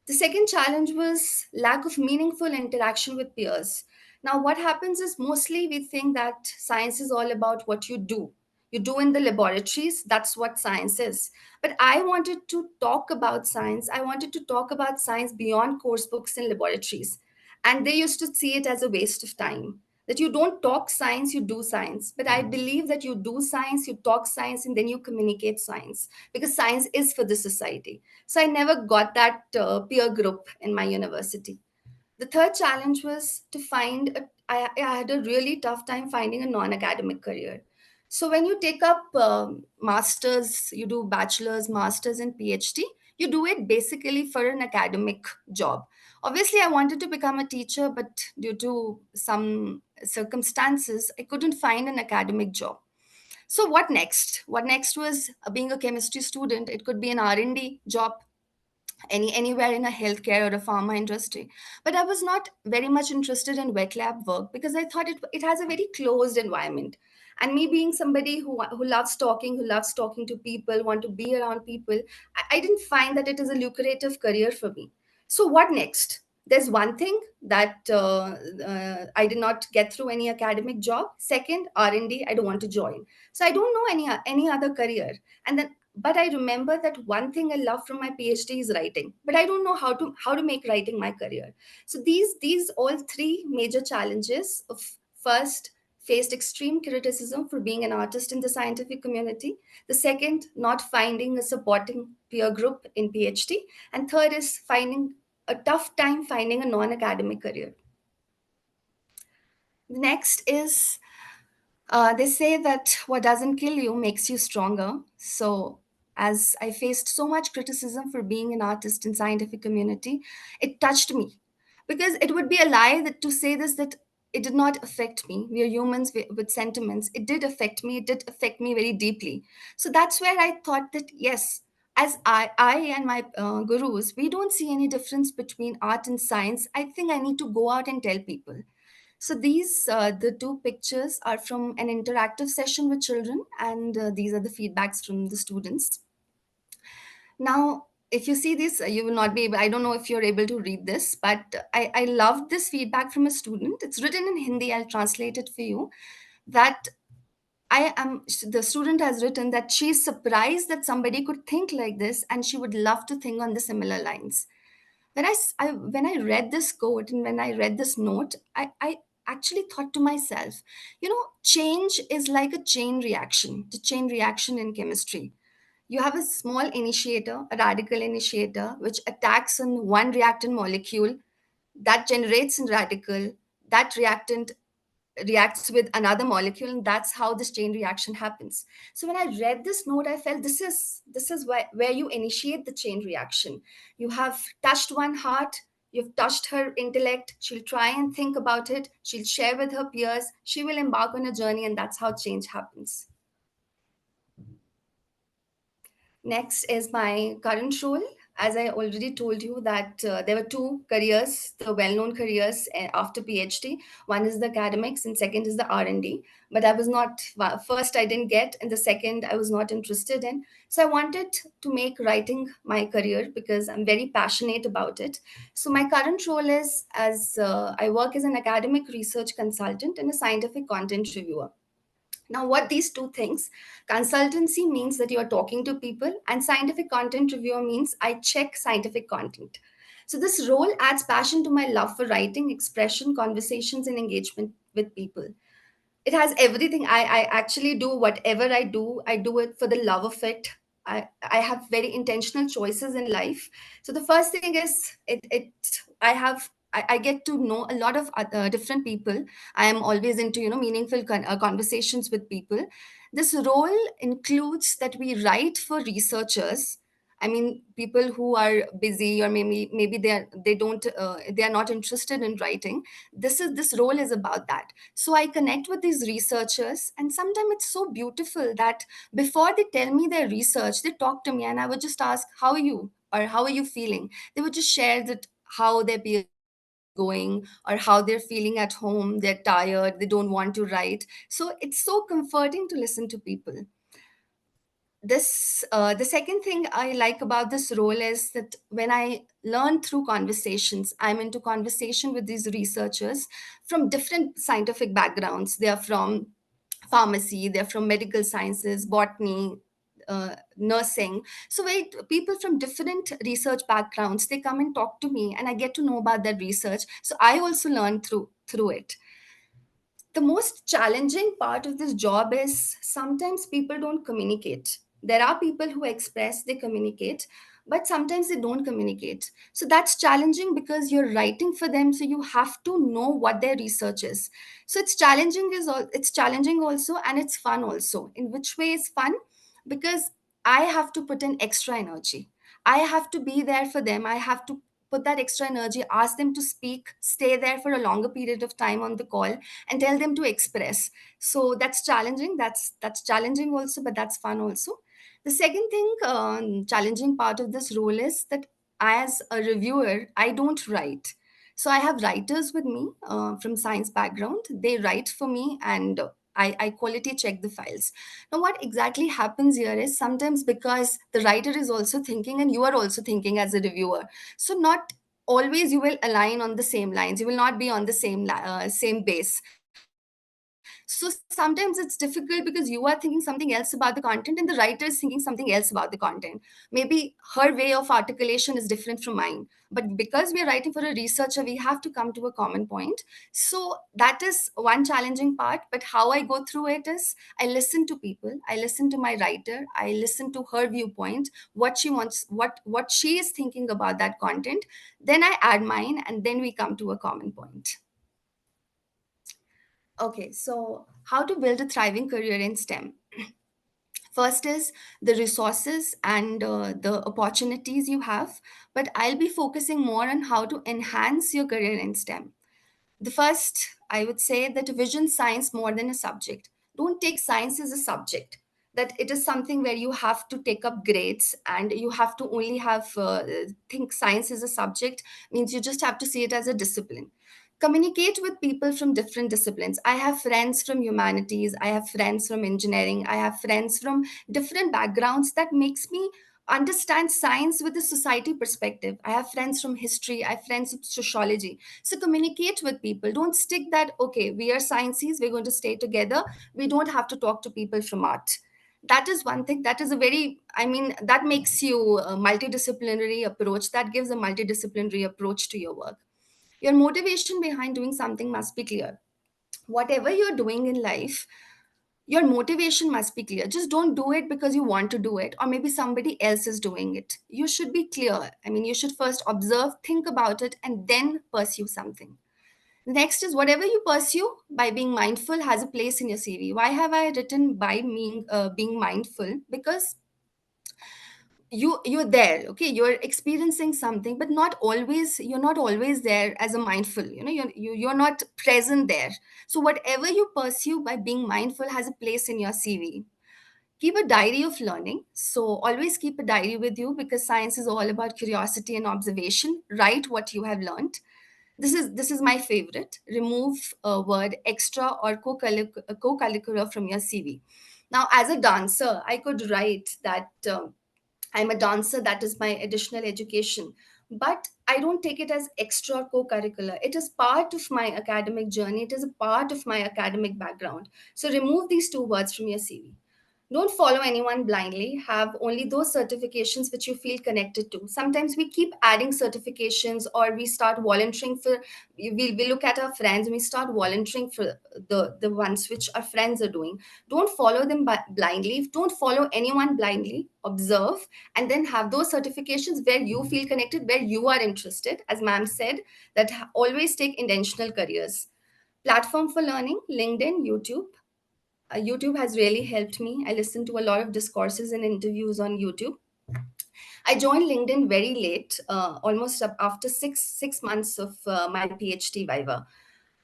The second challenge was lack of meaningful interaction with peers. Now, what happens is mostly we think that science is all about what you do. You do in the laboratories, that's what science is. But I wanted to talk about science. I wanted to talk about science beyond course books and laboratories. And they used to see it as a waste of time. That you don't talk science, you do science. But I believe that you do science, you talk science, and then you communicate science because science is for the society. So I never got that peer group in my university. The third challenge was to I had a really tough time finding a non academic career. So when you take up masters, you do bachelor's, master's, and PhD, you do it basically for an academic job. Obviously, I wanted to become a teacher, but due to some circumstances, I couldn't find an academic job. So what next was being a chemistry student. It could be an R&D job anywhere in a healthcare or a pharma industry. But I was not very much interested in wet lab work because I thought it has a very closed environment. And me being somebody who loves talking to people, want to be around people, I didn't find that it is a lucrative career for me. So what next? There's one thing that I did not get through any academic job. Second, R&D, I don't want to join. So I don't know any other career. And then but I remember that one thing I love from my PhD is writing, but I don't know how to make writing my career. So these all three major challenges of first faced extreme criticism for being an artist in the scientific community. The second, not finding a supporting peer group in PhD, and third is finding a tough time finding a non-academic career. The next is they say that what doesn't kill you makes you stronger. So, as I faced so much criticism for being an artist in scientific community, it touched me because it would be a lie to say this that it did not affect me. We are humans with sentiments. It did affect me. It did affect me very deeply. So that's where I thought that yes, as I and my gurus, we don't see any difference between art and science. I think I need to go out and tell people. So these the two pictures are from an interactive session with children, and these are the feedbacks from the students. Now, if you see this, you will not be able. I don't know if you're able to read this, but I loved this feedback from a student. It's written in Hindi. I'll translate it for you. That I am. The student has written that she's surprised that somebody could think like this, and she would love to think on the similar lines. When I read this quote and when I read this note, I actually thought to myself, change is like a chain reaction, the chain reaction in chemistry. You have a small initiator, a radical initiator, which attacks on one reactant molecule that generates a radical. That reactant reacts with another molecule, and that's how this chain reaction happens. So when I read this note, I felt this is where you initiate the chain reaction. You have touched one heart, you've touched her intellect, she'll try and think about it, she'll share with her peers, she will embark on a journey, and that's how change happens. Next is my current role. As I already told you that there were two careers, the well-known careers after PhD. One is the academics and second is the R&D. But I was not, first I didn't get and the second I was not interested in. So I wanted to make writing my career because I'm very passionate about it. So my current role is I work as an academic research consultant and a scientific content reviewer. Now, what these two things, consultancy means that you are talking to people, and scientific content reviewer means I check scientific content. So, this role adds passion to my love for writing, expression, conversations, and engagement with people. It has everything. I actually do whatever I do it for the love of it. I have very intentional choices in life. So the first thing is it I get to know a lot of other different people. I am always into meaningful conversations with people. This role includes that we write for researchers. I mean, people who are busy, or maybe they are not interested in writing. This role is about that. So I connect with these researchers, and sometimes it's so beautiful that before they tell me their research, they talk to me, and I would just ask, "How are you?" or "How are you feeling?" They would just share that how their PhD is going, or how they're feeling at home. They're tired, they don't want to write. So it's so comforting to listen to people. The second thing I like about this role is that when I learn through conversations, I'm into conversation with these researchers from different scientific backgrounds. They are from pharmacy, they're from medical sciences, botany, nursing. So people from different research backgrounds, they come and talk to me, and I get to know about their research. So I also learn through it. The most challenging part of this job is sometimes people don't communicate. There are people who express, they communicate, but sometimes they don't communicate. So that's challenging because you're writing for them, so you have to know what their research is. So it's challenging also, and it's fun also. In which way is fun? Because I have to put in extra energy. I have to be there for them. I have to put that extra energy, ask them to speak, stay there for a longer period of time on the call, and tell them to express. So that's challenging. That's challenging also, but that's fun also. The second thing, challenging part of this role is that as a reviewer, I don't write. So I have writers with me from science background. They write for me, and I quality check the files. Now, what exactly happens here is sometimes because the writer is also thinking and you are also thinking as a reviewer. So not always you will align on the same lines. You will not be on the same base. So sometimes it's difficult because you are thinking something else about the content and the writer is thinking something else about the content. Maybe her way of articulation is different from mine, but because we are writing for a researcher, we have to come to a common point. So that is one challenging part. But how I go through it is I listen to people, I listen to my writer, I listen to her viewpoint, what she wants, what she is thinking about that content. Then I add mine, and then we come to a common point. Okay, so how to build a thriving career in STEM? First is the resources and the opportunities you have, but I'll be focusing more on how to enhance your career in STEM. The first, I would say that vision science more than a subject. Don't take science as a subject, that it is something where you have to take up grades and you have to only think science as a subject means you just have to see it as a discipline. Communicate with people from different disciplines. I have friends from humanities, I have friends from engineering, I have friends from different backgrounds. That makes me understand science with a society perspective. I have friends from history, I have friends from sociology. So communicate with people. Don't stick that, okay, we are sciences, we're going to stay together. We don't have to talk to people from art. That is one thing. That is a very, I mean, that makes you a multidisciplinary approach. That gives a multidisciplinary approach to your work. Your motivation behind doing something must be clear. Whatever you're doing in life, your motivation must be clear. Just don't do it because you want to do it, or maybe somebody else is doing it. You should be clear. I mean, you should first observe, think about it, and then pursue something. Next is whatever you pursue by being mindful has a place in your CV. Why have I written by being mindful? Because you're there, okay, you're experiencing something, but you're not always there as a mindful, you're not present there. So whatever you pursue by being mindful has a place in your CV. Keep a diary of learning. So always keep a diary with you, because science is all about curiosity and observation. Write what you have learned. This is my favorite. Remove a word extra or co-curricular from your CV. Now, as a dancer, I could write that I'm a dancer, that is my additional education. but I don't take it as extra co-curricular. It is part of my academic journey. It is a part of my academic background. So remove these two words from your CV. Don't follow anyone blindly. Have only those certifications which you feel connected to. Sometimes we keep adding certifications, or we start volunteering for, we look at our friends and we start volunteering for the ones which our friends are doing. Don't follow them blindly. Don't follow anyone blindly. Observe, and then have those certifications where you feel connected, where you are interested. As ma'am said, that always take intentional careers. Platform for learning: LinkedIn, YouTube. YouTube has really helped me. I listen to a lot of discourses and interviews on YouTube. I joined LinkedIn very late, almost after six months of my PhD viva.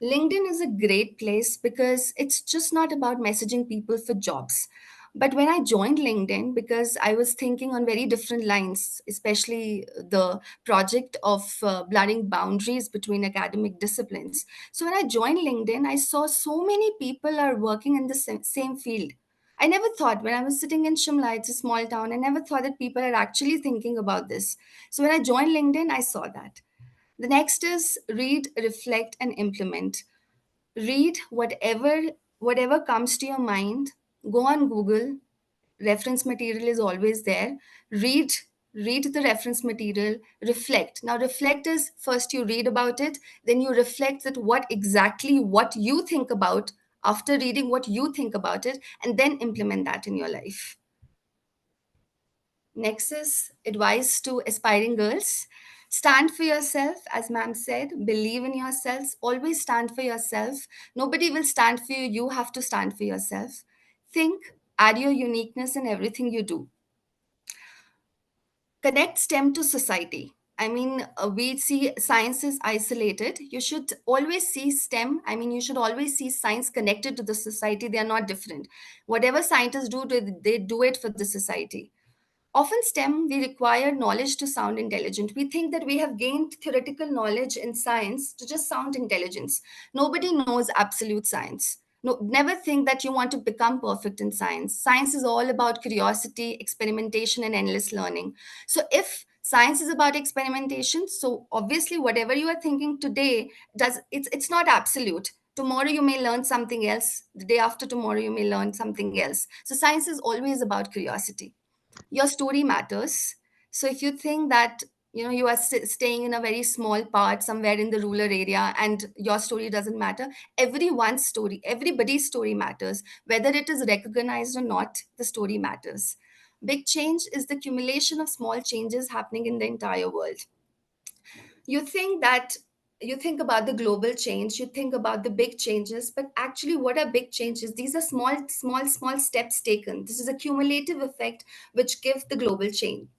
LinkedIn is a great place because it's just not about messaging people for jobs. But when I joined LinkedIn, because I was thinking on very different lines, especially the project of blurring boundaries between academic disciplines. So when I joined LinkedIn, I saw so many people are working in the same field. I never thought, when I was sitting in Shimla, it's a small town, I never thought that people are actually thinking about this. So when I joined LinkedIn, I saw that. The next is read, reflect, and implement. Read whatever comes to your mind. Go on Google. Reference material is always there. Read read the reference material. Reflect. Now reflect is, first you read about it, then you reflect that what you think about, after reading what you think about it, and then implement that in your life. Next is advice to aspiring girls. Stand for yourself, as ma'am said. Believe in yourselves. Always stand for yourself. Nobody will stand for you. You have to stand for yourself. Think, add your uniqueness in everything you do. Connect STEM to society. I mean, we see science is isolated. You should always see STEM. I mean, you should always see science connected to the society. They are not different. Whatever scientists do, they do it for the society. Often, STEM, we require knowledge to sound intelligent. We think that we have gained theoretical knowledge in science to just sound intelligence. Nobody knows absolute science. No, never think that you want to become perfect in science. Science is all about curiosity, experimentation, and endless learning. So, if science is about experimentation, so obviously whatever you are thinking today it's not absolute. Tomorrow you may learn something else. The day after tomorrow you may learn something else. So science is always about curiosity. Your story matters. So if you think that you are staying in a very small part somewhere in the rural area and your story doesn't matter, everybody's story matters. Whether it is recognized or not, the story matters. Big change is the accumulation of small changes happening in the entire world. You think that you think about the global change, you think about the big changes, but actually what are big changes? These are small steps taken. This is a cumulative effect which give the global change.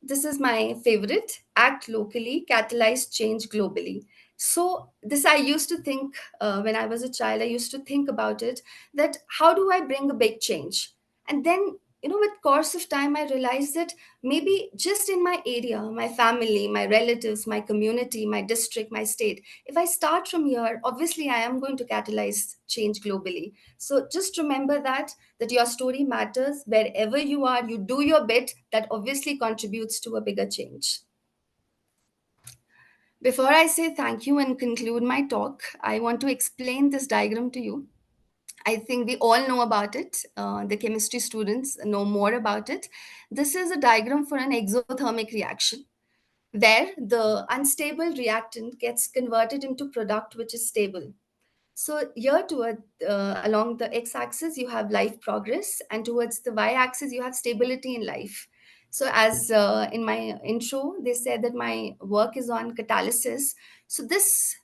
This is my favorite: act locally, catalyze change globally. So this I used to think, when I was a child, I used to think about it, that how do I bring a big change? And then, with course of time, I realized that maybe just in my area, my family, my relatives, my community, my district, my state, if I start from here, obviously I am going to catalyze change globally. So just remember that your story matters. Wherever you are, you do your bit, that obviously contributes to a bigger change. Before I say thank you and conclude my talk, I want to explain this diagram to you. I think we all know about it. The chemistry students know more about it. This is a diagram for an exothermic reaction where the unstable reactant gets converted into product which is stable. So here toward along the x-axis you have life progress, and towards the y-axis you have stability in life. So as in my intro, they said that my work is on catalysis. So this,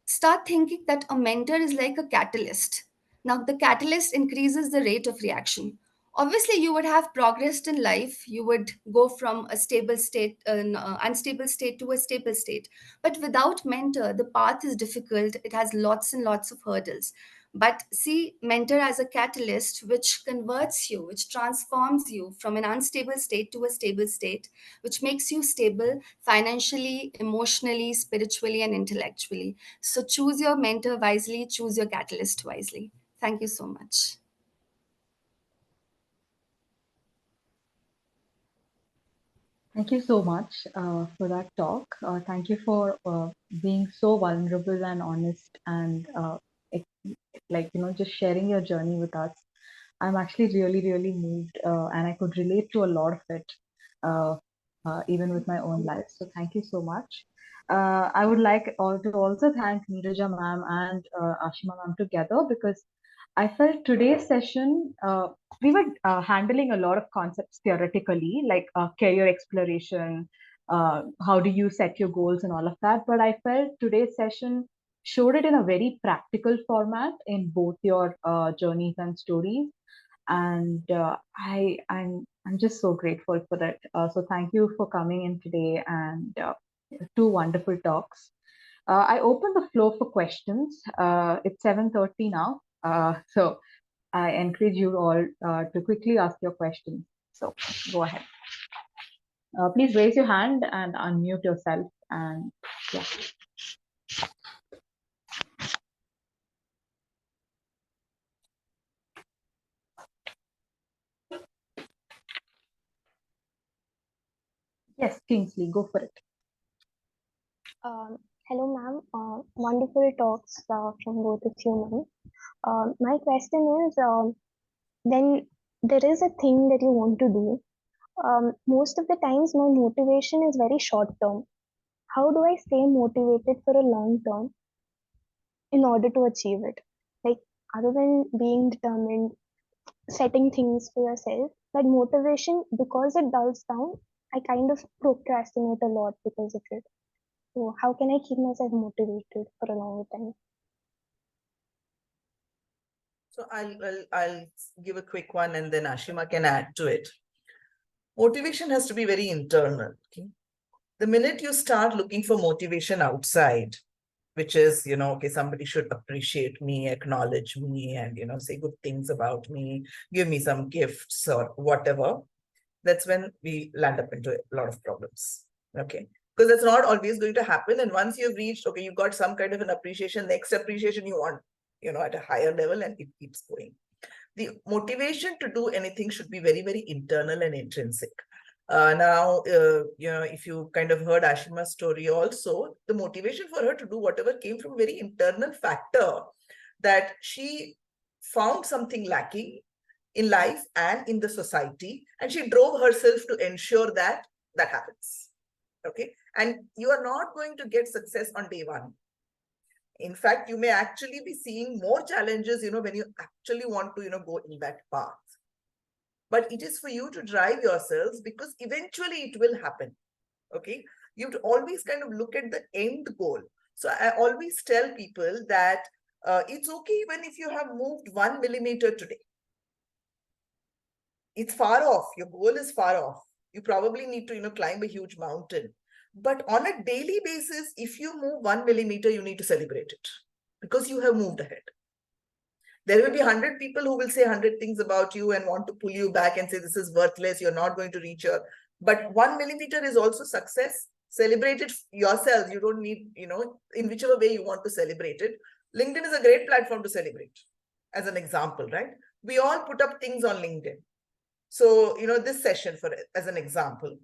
start thinking that a mentor is like a catalyst. Now, the catalyst increases the rate of reaction. Obviously, you would have progressed in life. You would go from a stable state, an unstable state to a stable state. But without mentor, the path is difficult. It has lots and lots of hurdles. But see mentor as a catalyst which converts you, which transforms you from an unstable state to a stable state, which makes you stable financially, emotionally, spiritually, and intellectually. So choose your mentor wisely, choose your catalyst wisely. Thank you so much. Thank you so much for that talk. Thank you for being so vulnerable and honest and it, like, just sharing your journey with us. I'm actually really, really moved and I could relate to a lot of it, uh, even with my own life. So thank you so much. I would like to also thank Neeraja ma'am and Ashima ma'am together because I felt today's session, we were handling a lot of concepts theoretically, like career exploration, how do you set your goals and all of that. But I felt today's session showed it in a very practical format in both your journeys and stories. And I'm just so grateful for that. So thank you for coming in today and two wonderful talks. I open the floor for questions. It's 7:30 now, so I encourage you all to quickly ask your questions. So go ahead. Please raise your hand and unmute yourself. And yeah, yes, Kingsley, go for it. Hello, ma'am. Wonderful talks from both of you, ma'am. My question is, when there is a thing that you want to do, most of the times my motivation is very short term. How do I stay motivated for a long term in order to achieve it? Like, other than being determined, setting things for yourself, that motivation, because it dulls down, I kind of procrastinate a lot because of it. So, how can I keep myself motivated for a longer time? So I'll give a quick one and then Ashima can add to it. Motivation has to be very internal. Okay? The minute you start looking for motivation outside, which is, okay, somebody should appreciate me, acknowledge me, and, say good things about me, give me some gifts or whatever, that's when we land up into a lot of problems. Okay. Because that's not always going to happen. And once you've reached, okay, you've got some kind of an appreciation, next appreciation you want, at a higher level, and it keeps going. The motivation to do anything should be very, very internal and intrinsic. Now, if you kind of heard Ashima's story also, the motivation for her to do whatever came from a very internal factor, that she found something lacking in life and in the society, and she drove herself to ensure that that happens. Okay. And you are not going to get success on day one. In fact, you may actually be seeing more challenges, when you actually want to, go in that path. But it is for you to drive yourselves, because eventually it will happen. Okay. You have to always kind of look at the end goal. So I always tell people that it's okay even if you have moved 1 millimeter today. It's far off. Your goal is far off. You probably need to, climb a huge mountain. But on a daily basis, if you move 1 millimeter, you need to celebrate it because you have moved ahead. There will be 100 people who will say 100 things about you and want to pull you back and say this is worthless, you're not going to reach your. But 1 millimeter is also success. Celebrate it yourself. You don't need, in whichever way you want to celebrate it. LinkedIn is a great platform to celebrate, as an example, right? We all put up things on LinkedIn. So, this session, for as an example,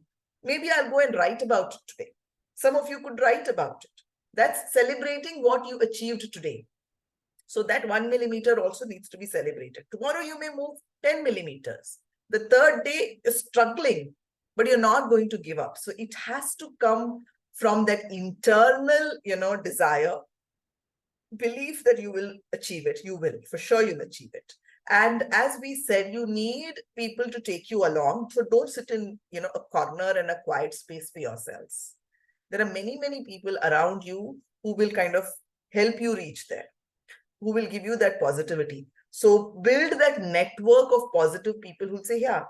maybe I'll go and write about it today. Some of you could write about it. That's celebrating what you achieved today. So that 1 millimeter also needs to be celebrated. Tomorrow you may move 10 millimeters. The third day you're struggling, but you're not going to give up. So it has to come from that internal, desire, belief that you will achieve it. You will, for sure you'll achieve it. And as we said, you need people to take you along. So don't sit in, a corner and a quiet space for yourselves. There are many, many people around you who will kind of help you reach there, who will give you that positivity. So build that network of positive people who say, yeah,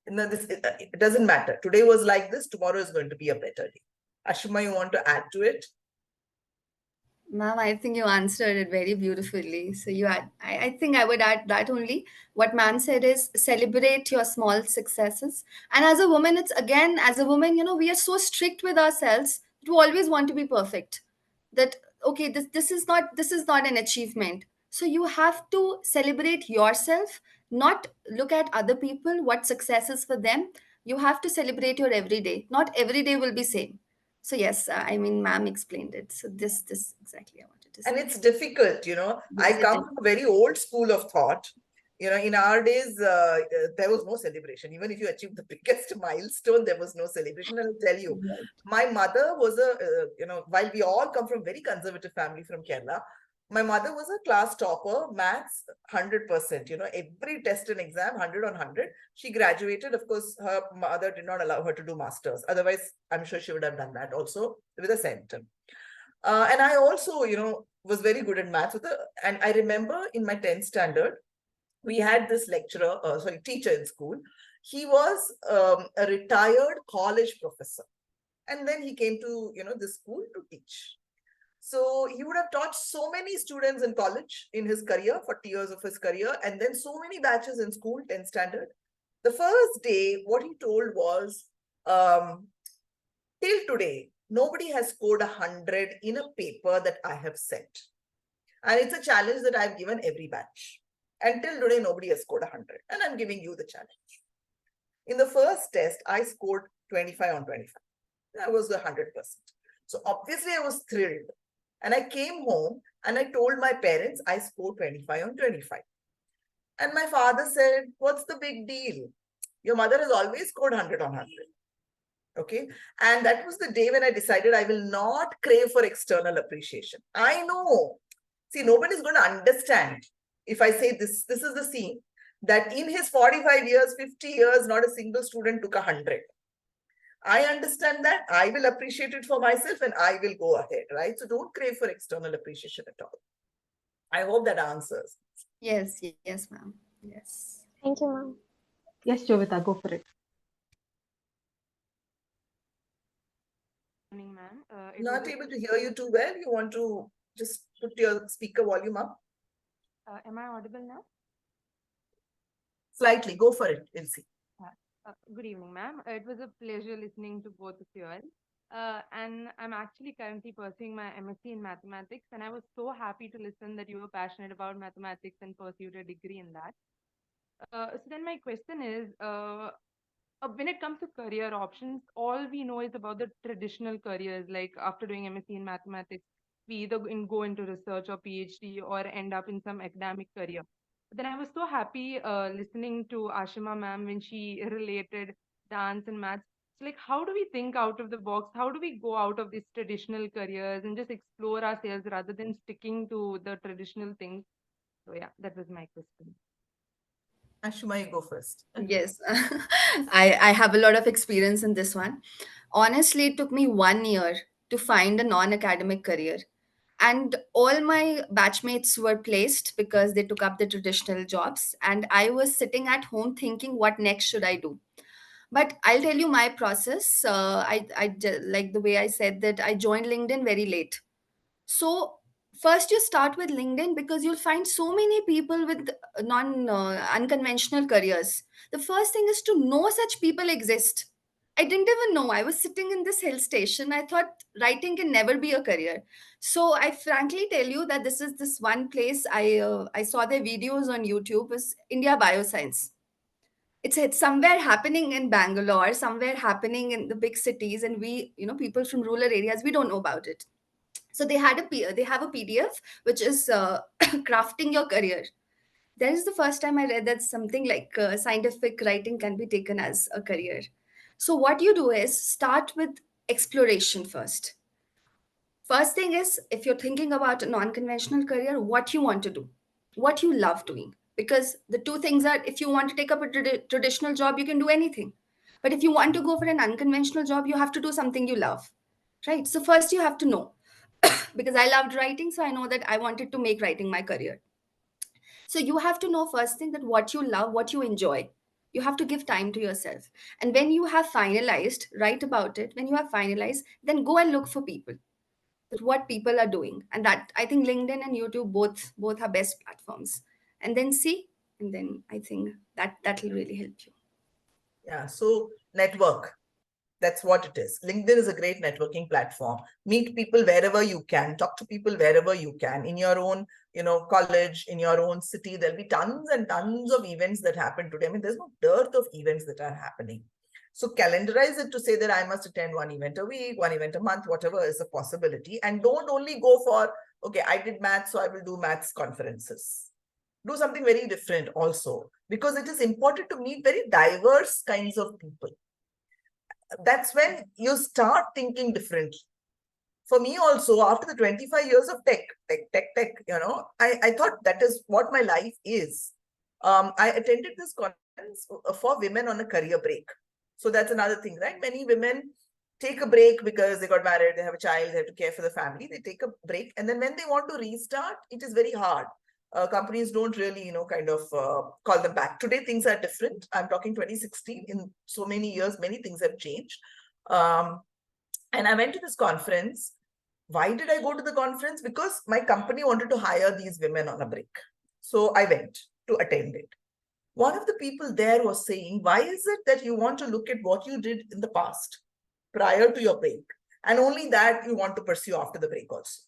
it doesn't matter. Today was like this, tomorrow is going to be a better day. Ashima, you want to add to it? Ma'am, I think you answered it very beautifully. So I think I would add that only. What ma'am said is celebrate your small successes. And as a woman, it's again, as a woman, we are so strict with ourselves to always want to be perfect. That okay, this is not an achievement. So you have to celebrate yourself, not look at other people, what success is for them, You have to celebrate your everyday. Not every day will be same. So yes, I mean, ma'am explained it. So this exactly I wanted to And say. it's difficult, you know. I Yes, it come is. from a very old school of thought. You know, in our days, there was no celebration. Even if you achieved the biggest milestone, there was no celebration. And I'll tell you, Right. my mother was while we all come from very conservative family from Kerala, my mother was a class topper, maths 100%. You know, every test and exam 100 on 100. She graduated. Of course, her mother did not allow her to do masters. Otherwise, I'm sure she would have done that also with a center. And I also, you know, was very good at maths. And I remember in my 10th standard, we had this lecturer, teacher in school. He was a retired college professor. And then he came to, you know, this school to teach. So he would have taught so many students in college in his career, 40 years of his career, and then so many batches in school, 10th standard. The first day, what he told was, till today, nobody has scored 100 in a paper that I have sent. And it's a challenge that I've given every batch. Until today, nobody has scored 100. And I'm giving you the challenge. In the first test, I scored 25 on 25. That was 100%. So obviously, I was thrilled. And I came home and I told my parents I scored 25 on 25. And my father said, "What's the big deal? Your mother has always scored 100 on 100. Okay. And that was the day when I decided I will not crave for external appreciation. I know. See, nobody's going to understand if I say this. This is the scene that in his 45 years, 50 years, not a single student took 100. I understand that. I will appreciate it for myself and I will go ahead, right? So don't crave for external appreciation at all. I hope that answers. Yes, yes, ma'am. Yes. Thank you, ma'am. Yes, Jovita, go for it. Morning, ma'am. Not able to hear you too well. You want to just put your speaker volume up? Am I audible now? Slightly. Go for it. We'll see. Good evening, ma'am. It was a pleasure listening to both of you all. And I'm actually currently pursuing my MSc in mathematics, and I was so happy to listen that you were passionate about mathematics and pursued a degree in that. So then my question is, when it comes to career options, all we know is about the traditional careers. Like after doing MSc in mathematics, we either go into research or PhD or end up in some academic career. But then I was so happy listening to Ashima ma'am when she related dance and maths. So like, how do we think out of the box? How do we go out of these traditional careers and just explore ourselves rather than sticking to the traditional things? So yeah, that was my question. Ashima, you go first. Yes, I have a lot of experience in this one. Honestly, it took me 1 year to find a non-academic career. And all my batchmates were placed because they took up the traditional jobs. And I was sitting at home thinking, what next should I do? But I'll tell you my process. Like the way I said that I joined LinkedIn very late. So first you start with LinkedIn because you'll find so many people with non unconventional careers. The first thing is to know such people exist. I didn't even know. I was sitting in this hill station. I thought writing can never be a career. So I frankly tell you that this is this one place I saw their videos on YouTube is India Bioscience. It's somewhere happening in Bangalore, somewhere happening in the big cities, and we, people from rural areas, we don't know about it. So they have a PDF which is crafting your career. That is the first time I read that something like scientific writing can be taken as a career. So what you do is start with exploration first. First thing is, if you're thinking about a non-conventional career, what you want to do, what you love doing, because the two things are, if you want to take up a traditional job, you can do anything, but if you want to go for an unconventional job, you have to do something you love, right? So first you have to know, because I loved writing, so I know that I wanted to make writing my career. So you have to know first thing that what you love, what you enjoy. You have to give time to yourself. And when you have finalized, write about it. When you have finalized, then go and look for people, that what people are doing. And that, I think LinkedIn and YouTube both are best platforms. And then see, and then I think that will really help you. Yeah. So network. That's what it is. LinkedIn is a great networking platform. Meet people wherever you can. Talk to people wherever you can. In your own, college, in your own city, there'll be tons and tons of events that happen today. I mean, there's no dearth of events that are happening. So calendarize it to say that I must attend one event a week, one event a month, whatever is a possibility. And don't only go for, okay, I did maths, so I will do maths conferences. Do something very different also, because it is important to meet very diverse kinds of people. That's when you start thinking differently. For me also, after the 25 years of tech, I thought that is what my life is. I attended this conference for women on a career break. So that's another thing, right? Many women take a break because they got married, they have a child, they have to care for the family. They take a break. And then when they want to restart, it is very hard. Companies don't really, call them back. Today, things are different. I'm talking 2016. In so many years, many things have changed. And I went to this conference. Why did I go to the conference? Because my company wanted to hire these women on a break. So I went to attend it. One of the people there was saying, why is it that you want to look at what you did in the past prior to your break? And only that you want to pursue after the break also,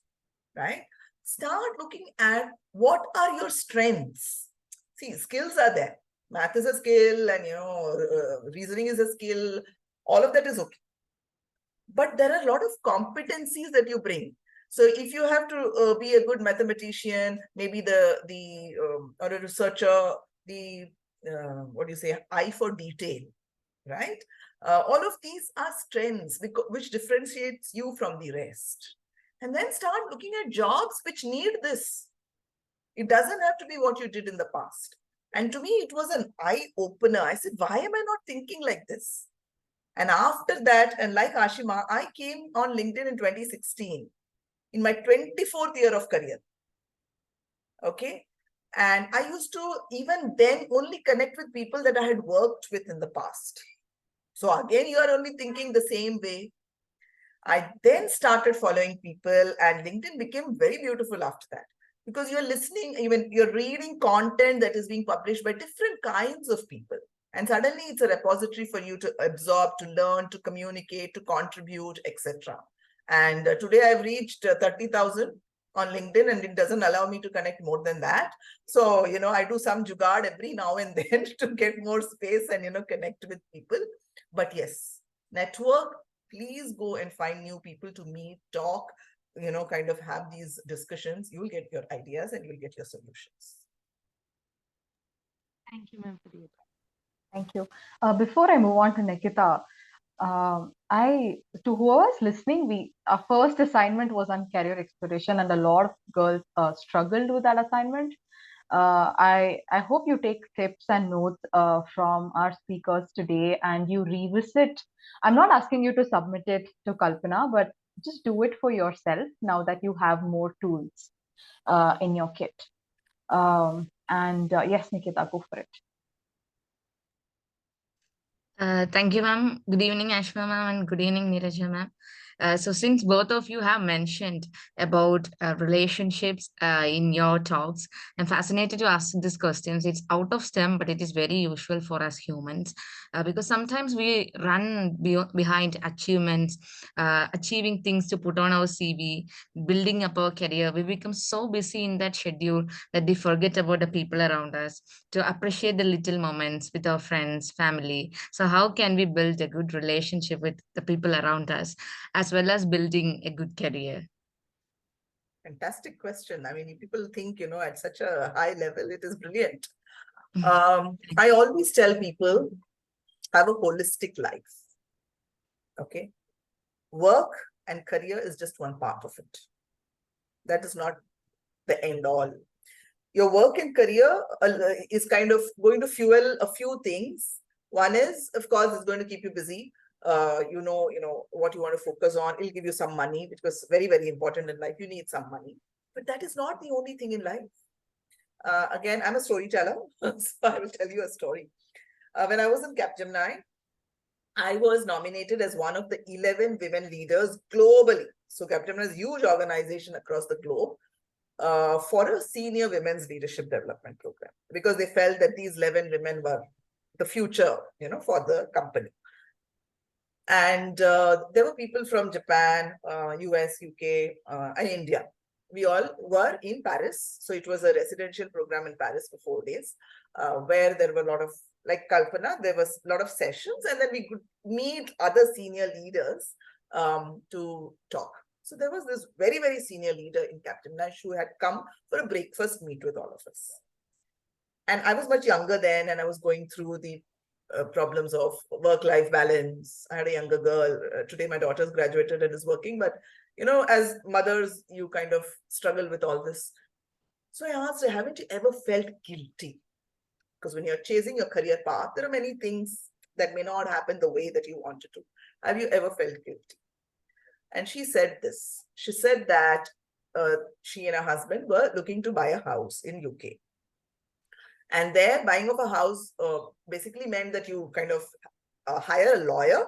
right? Start looking at what are your strengths. See, skills are there. Math is a skill and, reasoning is a skill. All of that is okay. But there are a lot of competencies that you bring. So if you have to be a good mathematician, maybe or a researcher, eye for detail, right? All of these are strengths which differentiates you from the rest. And then start looking at jobs which need this. It doesn't have to be what you did in the past. And to me, it was an eye opener. I said, why am I not thinking like this? And after that, and like Ashima, I came on LinkedIn in 2016, in my 24th year of career. Okay. And I used to even then only connect with people that I had worked with in the past. So again, you are only thinking the same way. I then started following people, and LinkedIn became very beautiful after that, because you're listening, even you're reading content that is being published by different kinds of people. And suddenly it's a repository for you to absorb, to learn, to communicate, to contribute, etc. And today I've reached 30,000 on LinkedIn, and it doesn't allow me to connect more than that. So, I do some jugaad every now and then to get more space and, connect with people. But yes, network, please go and find new people to meet, talk, kind of have these discussions. You'll get your ideas and you'll get your solutions. Thank you, ma'am, for the advice. Thank you. Before I move on to Nikita, to whoever's listening, our first assignment was on career exploration, and a lot of girls struggled with that assignment. I hope you take tips and notes from our speakers today, and you revisit. I'm not asking you to submit it to Kalpana, but just do it for yourself now that you have more tools in your kit. And yes, Nikita, go for it. Thank you, ma'am. Good evening, Ashma ma'am, and good evening, Neeraja ma'am. So since both of you have mentioned about relationships in your talks, I'm fascinated to ask these questions. It's out of STEM, but it is very usual for us humans because sometimes we run behind achievements, achieving things to put on our CV, building up our career. We become so busy in that schedule that we forget about the people around us, to appreciate the little moments with our friends, family. So how can we build a good relationship with the people around us, as well as building a good career? Fantastic question. I mean, people think, at such a high level, it is brilliant. I always tell people, have a holistic life. Okay. Work and career is just one part of it. That is not the end all. Your work and career is kind of going to fuel a few things. One is, of course, it's going to keep you busy. You know what you want to focus on. It'll give you some money, which was very, very important in life. You need some money, but that is not the only thing in life. Again, I'm a storyteller, so I will tell you a story. When I was in Capgemini, I was nominated as one of the 11 women leaders globally. So Capgemini is a huge organization across the globe for a senior women's leadership development program, because they felt that these 11 women were the future, for the company. And there were people from Japan, US, UK, and India. we all were in Paris. So it was a residential program in Paris for 4 days, where there were a lot of, like Kalpana, there was a lot of sessions, and then we could meet other senior leaders to talk. So there was this very, very senior leader in Captain Nash who had come for a breakfast meet with all of us. And I was much younger then, and I was going through the problems of work-life balance. I had a younger girl. Today, my daughter's graduated and is working, but as mothers, you kind of struggle with all this. So I asked her, haven't you ever felt guilty? Because when you're chasing your career path, there are many things that may not happen the way that you wanted to. Have you ever felt guilty? And she said this. She said that she and her husband were looking to buy a house in UK. And their buying of a house basically meant that you kind of hire a lawyer,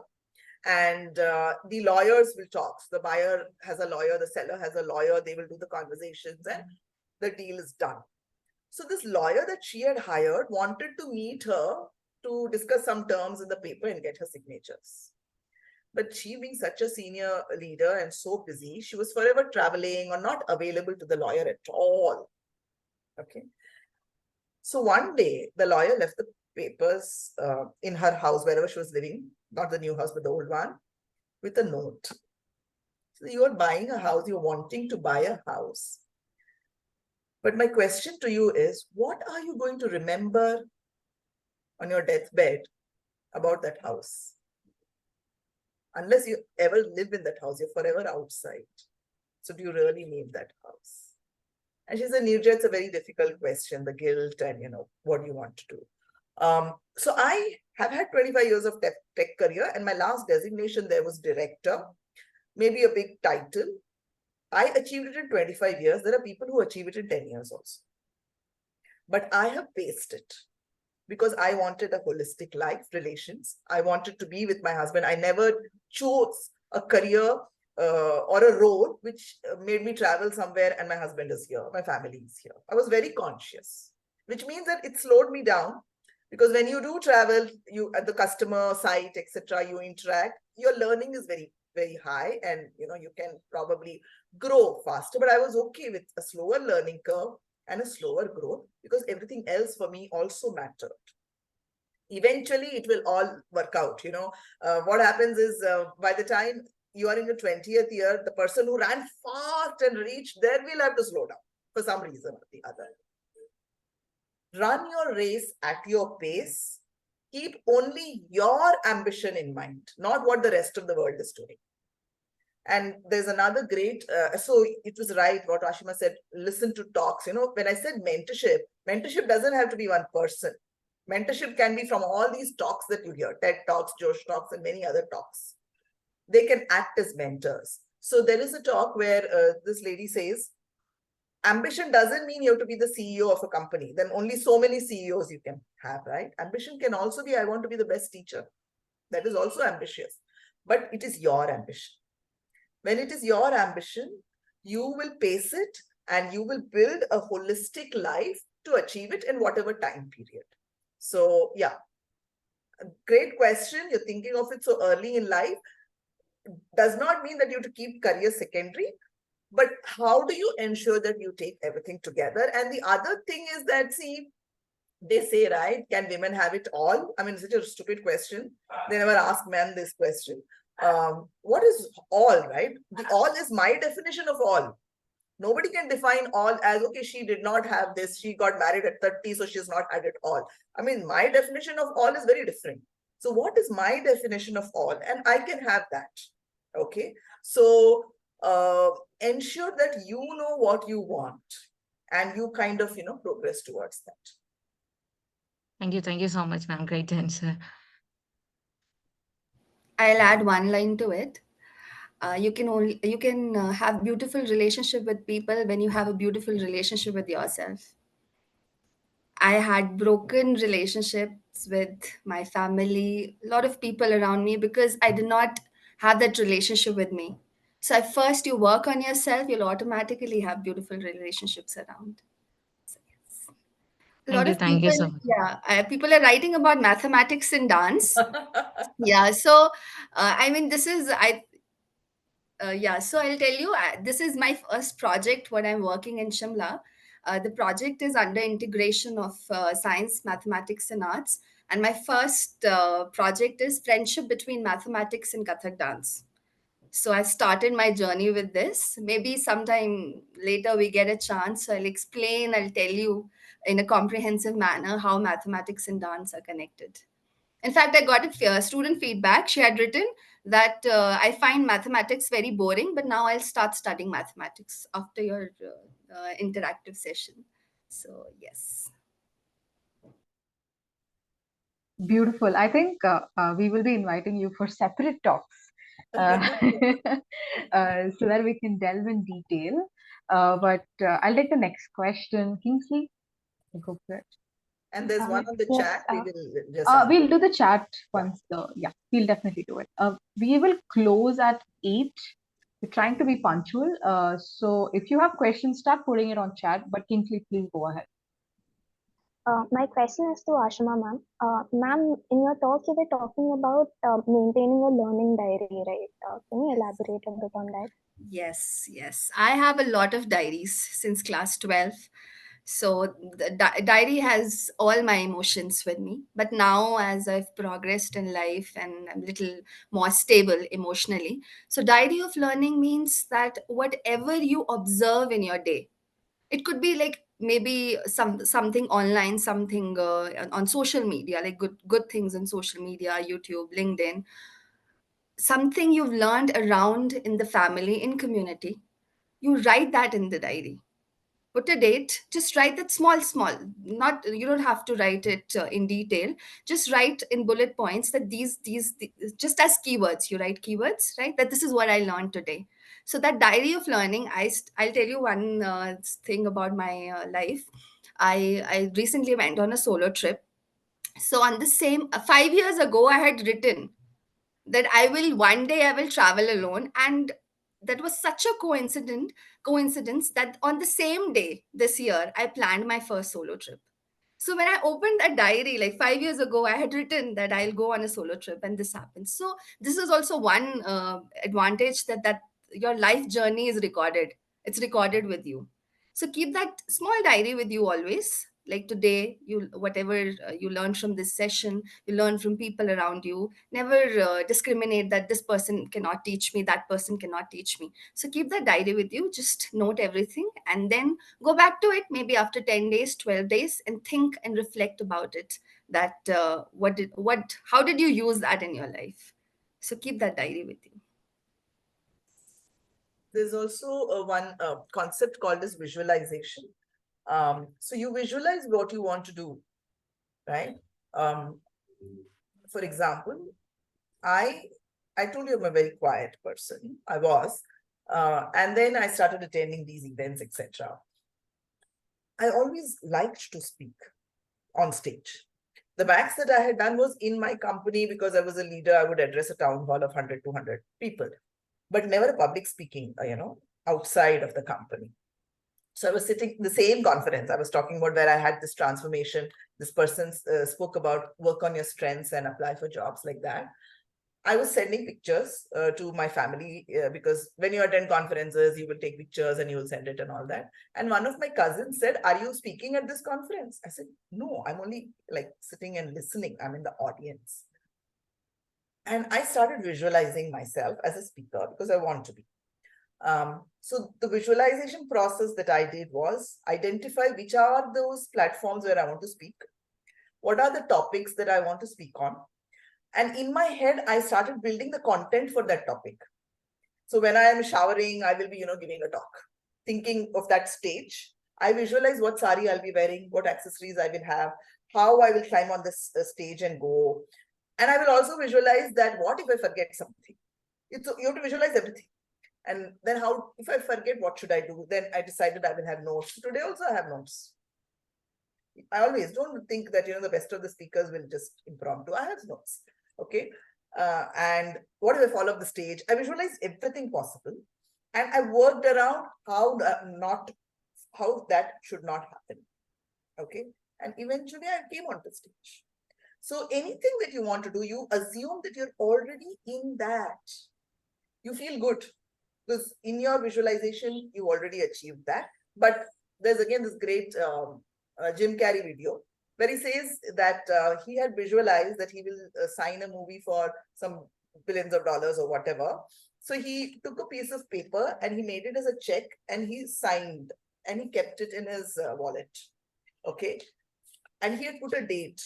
and the lawyers will talk. So the buyer has a lawyer, the seller has a lawyer, they will do the conversations, and the deal is done. So this lawyer that she had hired wanted to meet her to discuss some terms in the paper and get her signatures. But she, being such a senior leader and so busy, she was forever traveling or not available to the lawyer at all. Okay. So one day, the lawyer left the papers in her house, wherever she was living, not the new house, but the old one, with a note. So you are buying a house, you're wanting to buy a house. But my question to you is, what are you going to remember on your deathbed about that house? Unless you ever live in that house, you're forever outside. So do you really need that house? And she said, Neeraja, it's a very difficult question, the guilt and, what do you want to do? So I have had 25 years of tech career, and my last designation there was director, maybe a big title. I achieved it in 25 years. There are people who achieve it in 10 years also. But I have paced it because I wanted a holistic life, relations. I wanted to be with my husband. I never chose a career or a role which made me travel somewhere and my husband is here, my family is here. I was very conscious, which means that it slowed me down, because when you do travel, you at the customer site, etc., you interact, your learning is very, very high, and you can probably grow faster. But I was okay with a slower learning curve and a slower growth, because everything else for me also mattered. Eventually, it will all work out. What happens is by the time you are in your 20th year, the person who ran fast and reached there will have to slow down for some reason or the other. Run your race at your pace. Keep only your ambition in mind, not what the rest of the world is doing. And there's another great, so it was right what Ashima said, listen to talks. When I said mentorship doesn't have to be one person. Mentorship can be from all these talks that you hear, TED Talks, Josh Talks, and many other talks. They can act as mentors. So there is a talk where this lady says, ambition doesn't mean you have to be the CEO of a company. Then only so many CEOs you can have, right? Ambition can also be, I want to be the best teacher. That is also ambitious. But it is your ambition. When it is your ambition, you will pace it and you will build a holistic life to achieve it in whatever time period. So yeah, great question. You're thinking of it so early in life. Does not mean that you have to keep career secondary, but how do you ensure that you take everything together? And the other thing is that, see, they say, right, can women have it all? I mean, it's such a stupid question. They never ask men this question. What is all, right? The all is my definition of all. Nobody can define all as, okay, she did not have this, she got married at 30, so she's not had it all. I mean, my definition of all is very different. So what is my definition of all? And I can have that. Okay. So ensure that you know what you want and you kind of, progress towards that. Thank you. Thank you so much, ma'am. Great answer. I'll add one line to it. You can have beautiful relationship with people when you have a beautiful relationship with yourself. I had broken relationships with my family, a lot of people around me, because I did not have that relationship with me. So at first you work on yourself, you'll automatically have beautiful relationships around. So, yes. A lot of Thank you people, so much. yeah, people are writing about mathematics in dance. Yeah, so I mean, this is Yeah, so I'll tell you, this is my first project when I'm working in Shimla. The project is under integration of science, mathematics, and arts. And my first project is friendship between mathematics and Kathak dance. So I started my journey with this. Maybe sometime later we get a chance. I'll explain, I'll tell you in a comprehensive manner how mathematics and dance are connected. In fact, I got a student feedback. She had written that I find mathematics very boring, but now I'll start studying mathematics after your interactive session. So, yes. Beautiful. I think we will be inviting you for separate talks uh, so that we can delve in detail. But I'll take the next question. Kingsley, you go for it. And there's one on the Yes, chat. We will just answer. We'll do the chat Yeah. once yeah, we'll definitely do it. We will close at 8. We're trying to be punctual. So if you have questions, start putting it on chat. But Kingsley, please go ahead. my question is to Ashima ma'am. Ma'am, in your talk, you were talking about maintaining a learning diary, right? Can you elaborate a bit on that? Yes, yes. I have a lot of diaries since class 12. So the diary has all my emotions with me. But now, as I've progressed in life and I'm a little more stable emotionally, so diary of learning means that whatever you observe in your day, it could be like maybe something online, something on social media, like good things on social media, YouTube, LinkedIn, something you've learned around in the family, in community, you write that in the diary. Put a date, just write that small, not, you don't have to write it in detail. Just write in bullet points that just as keywords, you write keywords, right, that this is what I learned today. So that diary of learning, I'll tell you one thing about my life. I recently went on a solo trip. So on the same 5 years ago, I had written that I will one day I will travel alone. And that was such a coincidence that on the same day this year I planned my first solo trip. So when I opened that diary like 5 years ago, I had written that I'll go on a solo trip, and this happened. So this is also one advantage, that your life journey is recorded. It's recorded with you. So keep that small diary with you always. Like today, you whatever you learn from this session, you learn from people around you. Never discriminate that this person cannot teach me, that person cannot teach me. So keep that diary with you. Just note everything, and then go back to it maybe after 10 days, 12 days, and think and reflect about it, that how did you use that in your life. So keep that diary with you. There's also one concept called as visualization. So you visualize what you want to do, right? For example, I told you I'm a very quiet person. I was, and then I started attending these events, etc. I always liked to speak on stage. The max that I had done was in my company, because I was a leader. I would address a town hall of 100, 200 people, but never a public speaking, outside of the company. So I was sitting in the same conference. I was talking about where I had this transformation. This person spoke about work on your strengths and apply for jobs like that. I was sending pictures to my family because when you attend conferences, you will take pictures and you will send it and all that. And one of my cousins said, "Are you speaking at this conference?" I said, "No, I'm only like sitting and listening. I'm in the audience." And I started visualizing myself as a speaker because I want to be. So the visualization process that I did was identify which are those platforms where I want to speak. What are the topics that I want to speak on? And in my head, I started building the content for that topic. So when I am showering, I will be, giving a talk, thinking of that stage. I visualize what sari I'll be wearing, what accessories I will have, how I will climb on this stage and go. And I will also visualize that what if I forget something? You have to visualize everything. And then if I forget, what should I do? Then I decided I will have notes. Today also I have notes. I always don't think that, the best of the speakers will just impromptu. I have notes. Okay. And what if I fall off the stage? I visualize everything possible. And I worked around how that should not happen. Okay. And eventually I came onto stage. So anything that you want to do, you assume that you're already in that. You feel good. because in your visualization, you already achieved that. But there's again this great Jim Carrey video where he says that he had visualized that he will sign a movie for some billions of dollars or whatever. So he took a piece of paper and he made it as a check and he signed and he kept it in his wallet. Okay. And he had put a date,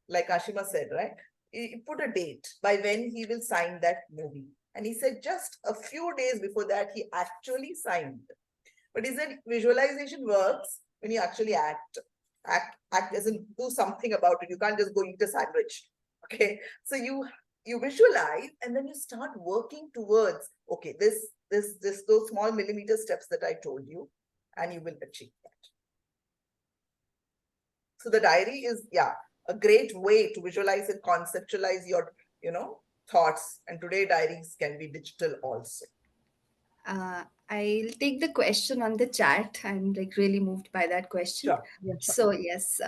like Ashima said, right? He put a date by when he will sign that movie. And he said just a few days before that, he actually signed. But he said visualization works when you actually act. Act as in do something about it. You can't just go eat a sandwich. Okay. So you visualize and then you start working towards, okay, those small millimeter steps that I told you, and you will achieve that. So the diary is, yeah, a great way to visualize and conceptualize your, thoughts. And today diaries can be digital also. I'll take the question on the chat. I'm like really moved by that question. Sure. Yeah, sure. So yes,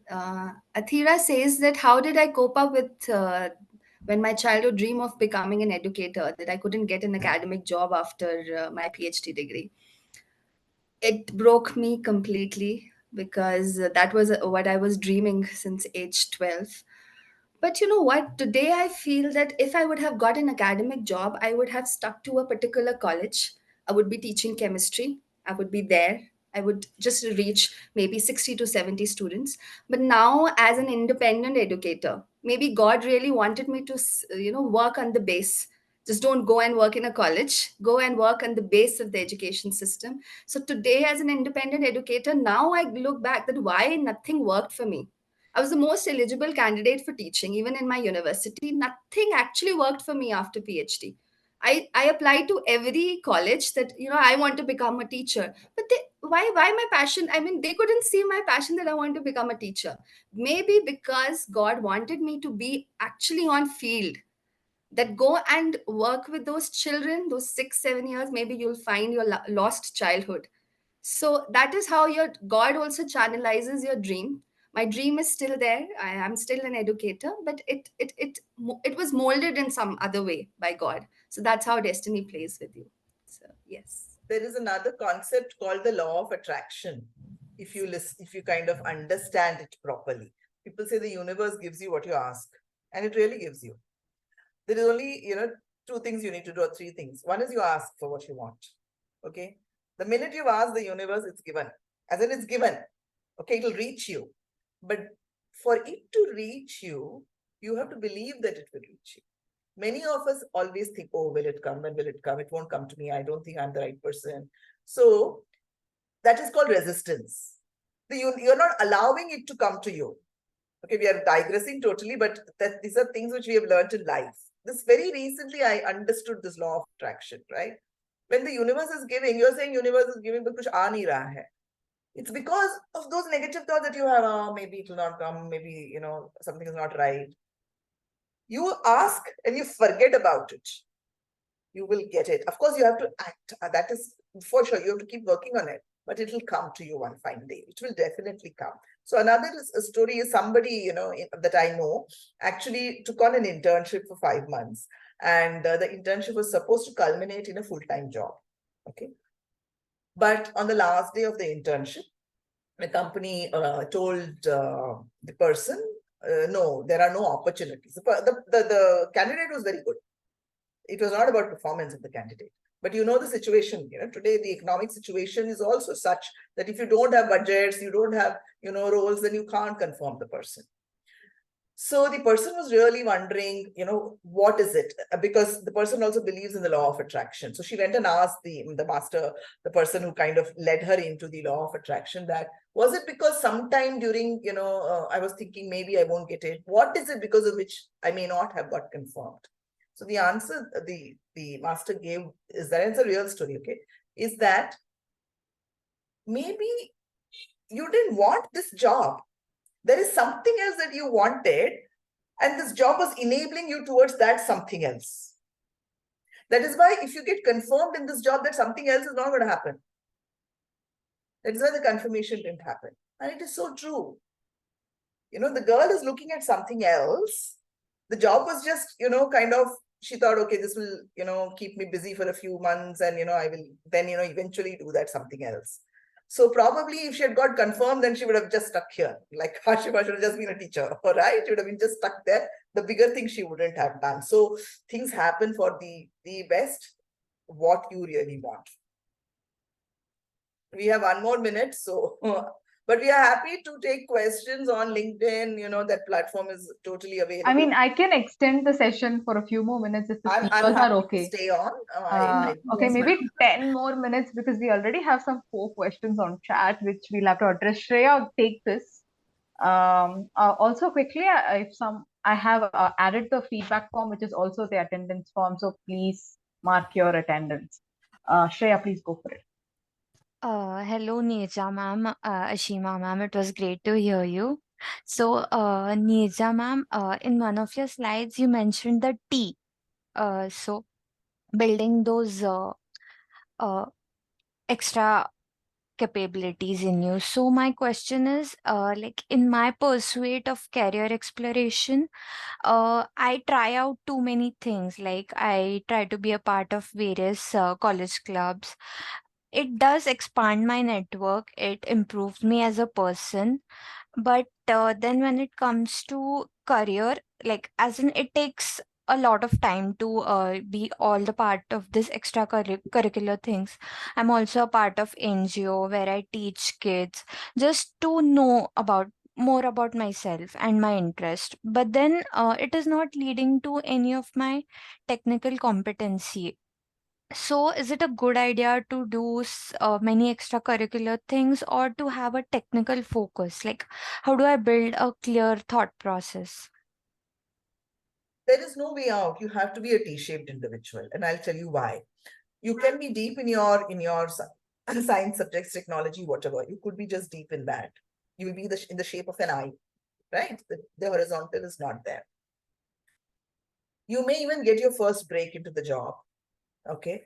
Athira says that how did I cope up with when my childhood dream of becoming an educator, that I couldn't get an academic job after my PhD degree. It broke me completely because that was what I was dreaming since age 12. But you know what? Today I feel that if I would have got an academic job, I would have stuck to a particular college. I would be teaching chemistry. I would be there. I would just reach maybe 60 to 70 students. But now, as an independent educator, maybe God really wanted me to, work on the base. Just don't go and work in a college. Go and work on the base of the education system. So today, as an independent educator, now I look back that why nothing worked for me. I was the most eligible candidate for teaching, even in my university. Nothing actually worked for me after PhD. I applied to every college that I want to become a teacher. But why my passion? I mean, they couldn't see my passion that I want to become a teacher. Maybe because God wanted me to be actually on field, that go and work with those children, those 6 7 years. Maybe you'll find your lost childhood. So that is how your God also channelizes your dream. My dream is still there. I am still an educator, but it was molded in some other way by God. So that's how destiny plays with you. So yes. There is another concept called the law of attraction. If you kind of understand it properly, people say the universe gives you what you ask, and it really gives you. There is only, two things you need to do, or three things. One is you ask for what you want. Okay. The minute you ask the universe, it's given. As in it's given. Okay, it'll reach you. But for it to reach you, you have to believe that it will reach you. Many of us always think, oh, will it come? When will it come? It won't come to me. I don't think I'm the right person. So that is called resistance. You're not allowing it to come to you. Okay, we are digressing totally, but these are things which we have learned in life. This very recently, I understood this law of attraction, right? When the universe is giving, you're saying universe is giving, but kuch aa nahi raha hai. It's because of those negative thoughts that you have. Oh, maybe it will not come. Maybe, something is not right. You ask and you forget about it. You will get it. Of course, you have to act. That is for sure. You have to keep working on it, but it will come to you one fine day. It will definitely come. So another story is somebody, that I know actually took on an internship for 5 months. And the internship was supposed to culminate in a full-time job. Okay. But on the last day of the internship, the company told the person, no, there are no opportunities. The candidate was very good. It was not about performance of the candidate. But the situation, today the economic situation is also such that if you don't have budgets, you don't have, roles, then you can't confirm the person. So the person was really wondering, what is it? Because the person also believes in the law of attraction. So she went and asked the master, the person who kind of led her into the law of attraction, that was it because sometime during, I was thinking maybe I won't get it. What is it because of which I may not have got confirmed? So the answer the master gave is that, it's a real story, okay, is that maybe you didn't want this job. There is something else that you wanted, and this job was enabling you towards that something else. That is why if you get confirmed in this job, that something else is not going to happen. That is why the confirmation didn't happen. And it is so true. The girl is looking at something else. The job was just, kind of she thought, okay, this will, keep me busy for a few months, and, I will then, eventually do that something else. So probably if she had got confirmed, then she would have just stuck here. Like Hashima should have just been a teacher, all right? She would have been just stuck there. The bigger thing she wouldn't have done. So things happen for the best, what you really want. We have 1 more minute, so but we are happy to take questions on LinkedIn. That platform is totally available. I mean, I can extend the session for a few more minutes if the I'm speakers are happy okay. to stay on. Okay, Yes, maybe 10 more minutes because we already have some 4 questions on chat which we'll have to address. Shreya, take this. Also, quickly, I have added the feedback form, which is also the attendance form. So please mark your attendance. Shreya, please go for it. Hello, Neeraja ma'am, Ashima ma'am. It was great to hear you. So, Neeraja ma'am, in one of your slides, you mentioned the T. So building those uh, extra capabilities in you. So my question is, like in my pursuit of career exploration, I try out too many things. Like I try to be a part of various college clubs. It does expand my network. It improves me as a person. But then when it comes to career, like as in it takes a lot of time to be all the part of this curricular things. I'm also a part of NGO where I teach kids just to know about more about myself and my interest. But then it is not leading to any of my technical competency. So, is it a good idea to do many extracurricular things or to have a technical focus? Like, how do I build a clear thought process? There is no way out. You have to be a T-shaped individual, and I'll tell you why. You can be deep in your science subjects, technology, whatever. You could be just deep in that. You will be in the shape of an eye, right? The horizontal is not there. You may even get your first break into the job, okay?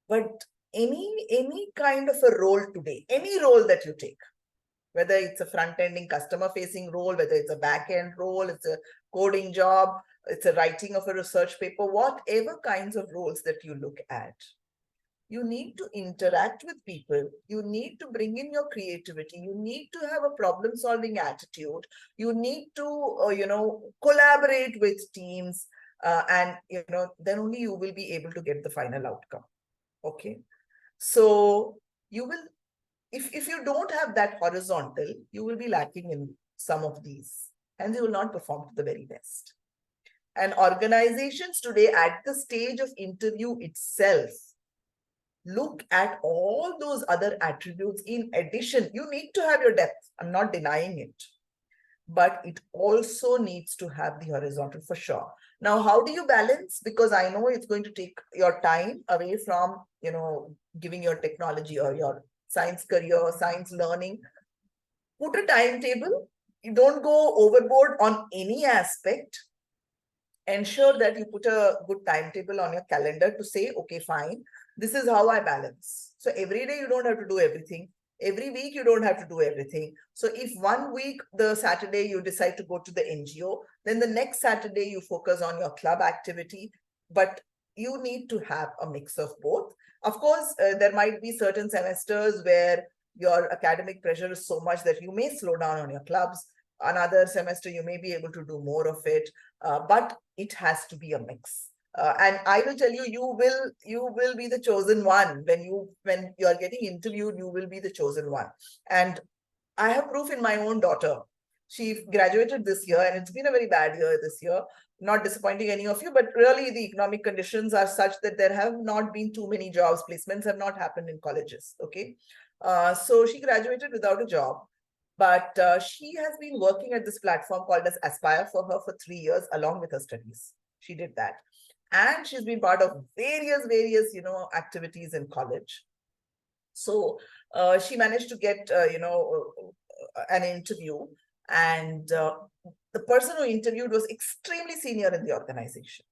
But any kind of a role today, any role that you take, whether it's a front-ending customer-facing role, whether it's a back-end role, it's a coding job, it's a writing of a research paper, whatever kinds of roles that you look at, you need to interact with people. You need to bring in your creativity. You need to have a problem-solving attitude. You need to, collaborate with teams, and then only you will be able to get the final outcome. Okay, so you will, if you don't have that horizontal, you will be lacking in some of these, and you will not perform to the very best. And organizations today, at the stage of interview itself, look at all those other attributes. In addition, you need to have your depth. I'm not denying it, but it also needs to have the horizontal for sure. Now, how do you balance? Because I know it's going to take your time away from, giving your technology or your science career, science learning. Put a timetable. You don't go overboard on any aspect. Ensure that you put a good timetable on your calendar to say, okay, fine, this is how I balance. So every day you don't have to do everything. Every week you don't have to do everything. So if 1 week, the Saturday, you decide to go to the NGO, then the next Saturday you focus on your club activity. But you need to have a mix of both. Of course, there might be certain semesters where your academic pressure is so much that you may slow down on your clubs. Another semester, you may be able to do more of it, but it has to be a mix. And I will tell you, you will be the chosen one. When you are getting interviewed, you will be the chosen one. And I have proof in my own daughter. She graduated this year, and it's been a very bad year this year. Not disappointing any of you, but really the economic conditions are such that there have not been too many jobs. Placements have not happened in colleges. Okay, so she graduated without a job. But she has been working at this platform called as Aspire for her for 3 years along with her studies. She did that. And she's been part of various, activities in college. So she managed to get, an interview. And the person who interviewed was extremely senior in the organization.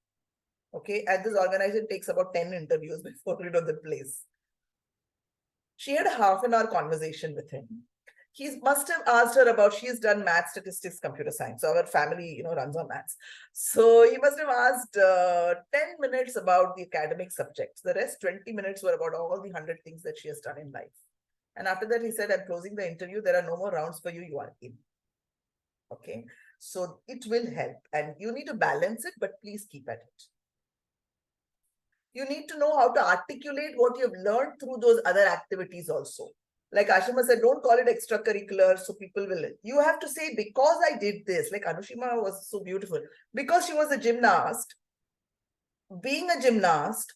Okay. And this organization takes about 10 interviews before the place. She had a half-an-hour conversation with him. he must have asked her about, she's done math, statistics, computer science. So our family, runs on maths. So he must have asked 10 minutes about the academic subjects. The rest 20 minutes were about all the 100 things that she has done in life. And after that, he said, I'm closing the interview. There are no more rounds for you. You are in. Okay. So it will help. And you need to balance it, but please keep at it. You need to know how to articulate what you've learned through those other activities also. Like Ashima said, don't call it extracurricular, so people will. You have to say, because I did this, like Anushima was so beautiful, because she was a gymnast, being a gymnast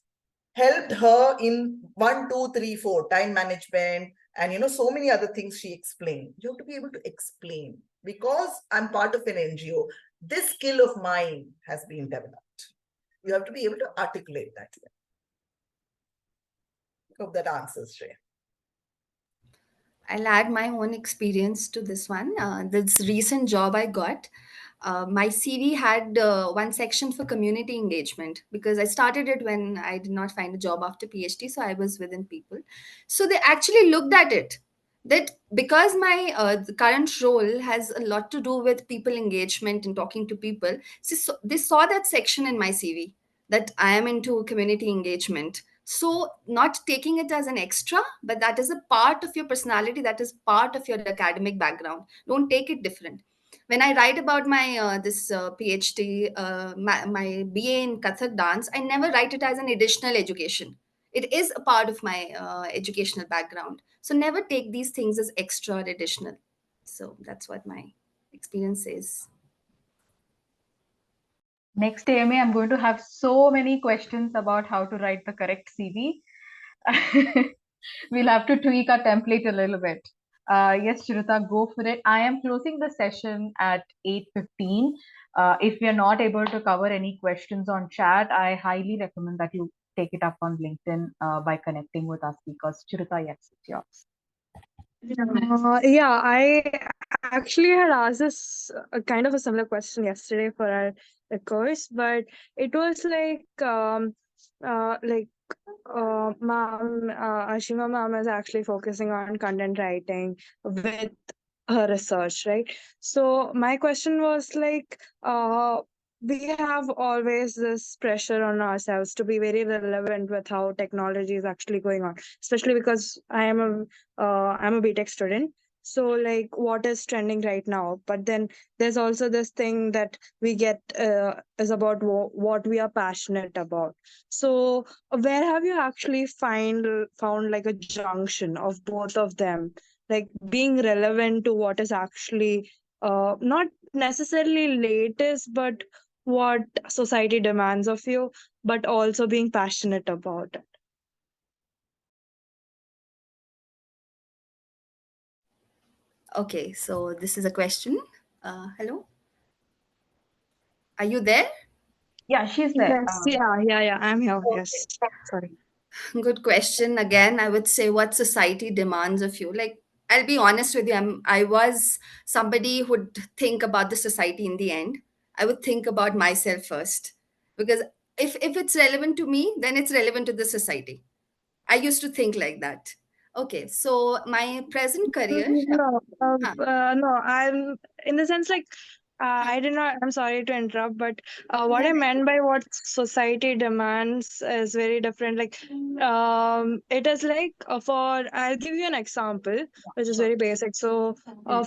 helped her in 1, 2, 3, 4, time management, and so many other things she explained. You have to be able to explain, because I'm part of an NGO, this skill of mine has been developed. You have to be able to articulate that. Hope that answers, Shreya. I'll add my own experience to this one. This recent job I got, my CV had one section for community engagement because I started it when I did not find a job after PhD, so I was within people. So they actually looked at it that because my the current role has a lot to do with people engagement and talking to people, so they saw that section in my CV that I am into community engagement. So, not taking it as an extra, but that is a part of your personality, that is part of your academic background. Don't take it different. When I write about my this PhD, my BA in Kathak dance, I never write it as an additional education. It is a part of my educational background. So, never take these things as extra or additional. So, that's what my experience is. Next AMA, I'm going to have so many questions about how to write the correct CV. We'll have to tweak our template a little bit. Yes, Chiruta, go for it. I am closing the session at 8:15. If we are not able to cover any questions on chat, I highly recommend that you take it up on LinkedIn by connecting with our speakers. Chiruta, yes, it's yours. Yeah, I actually had asked this kind of a similar question yesterday for our course, but it was ma'am, Ashima ma'am is actually focusing on content writing with her research, right? So my question was we have always this pressure on ourselves to be very relevant with how technology is actually going on, especially because I'm a BTech student. So what is trending right now? But then there's also this thing that we get is about what we are passionate about. So where have you actually found like a junction of both of them, like being relevant to what is actually not necessarily latest, but what society demands of you, but also being passionate about it? Okay, so this is a question. Hello? Are you there? Yeah, she's there. Yes, yeah, I'm here. Yes, sorry. Good question. Again, I would say what society demands of you. Like, I'll be honest with you, I was somebody who would think about the society in the end. I would think about myself first. Because if it's relevant to me, then it's relevant to the society. I used to think like that. Okay, so my present career. Huh, No, I'm in the sense I did not. I'm sorry to interrupt, but what I meant by what society demands is very different. It is for. I'll give you an example, which is sure. very basic. So,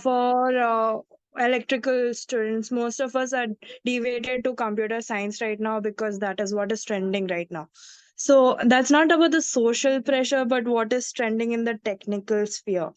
for electrical students, most of us are deviated to computer science right now because that is what is trending right now. So that's not about the social pressure, but what is trending in the technical sphere.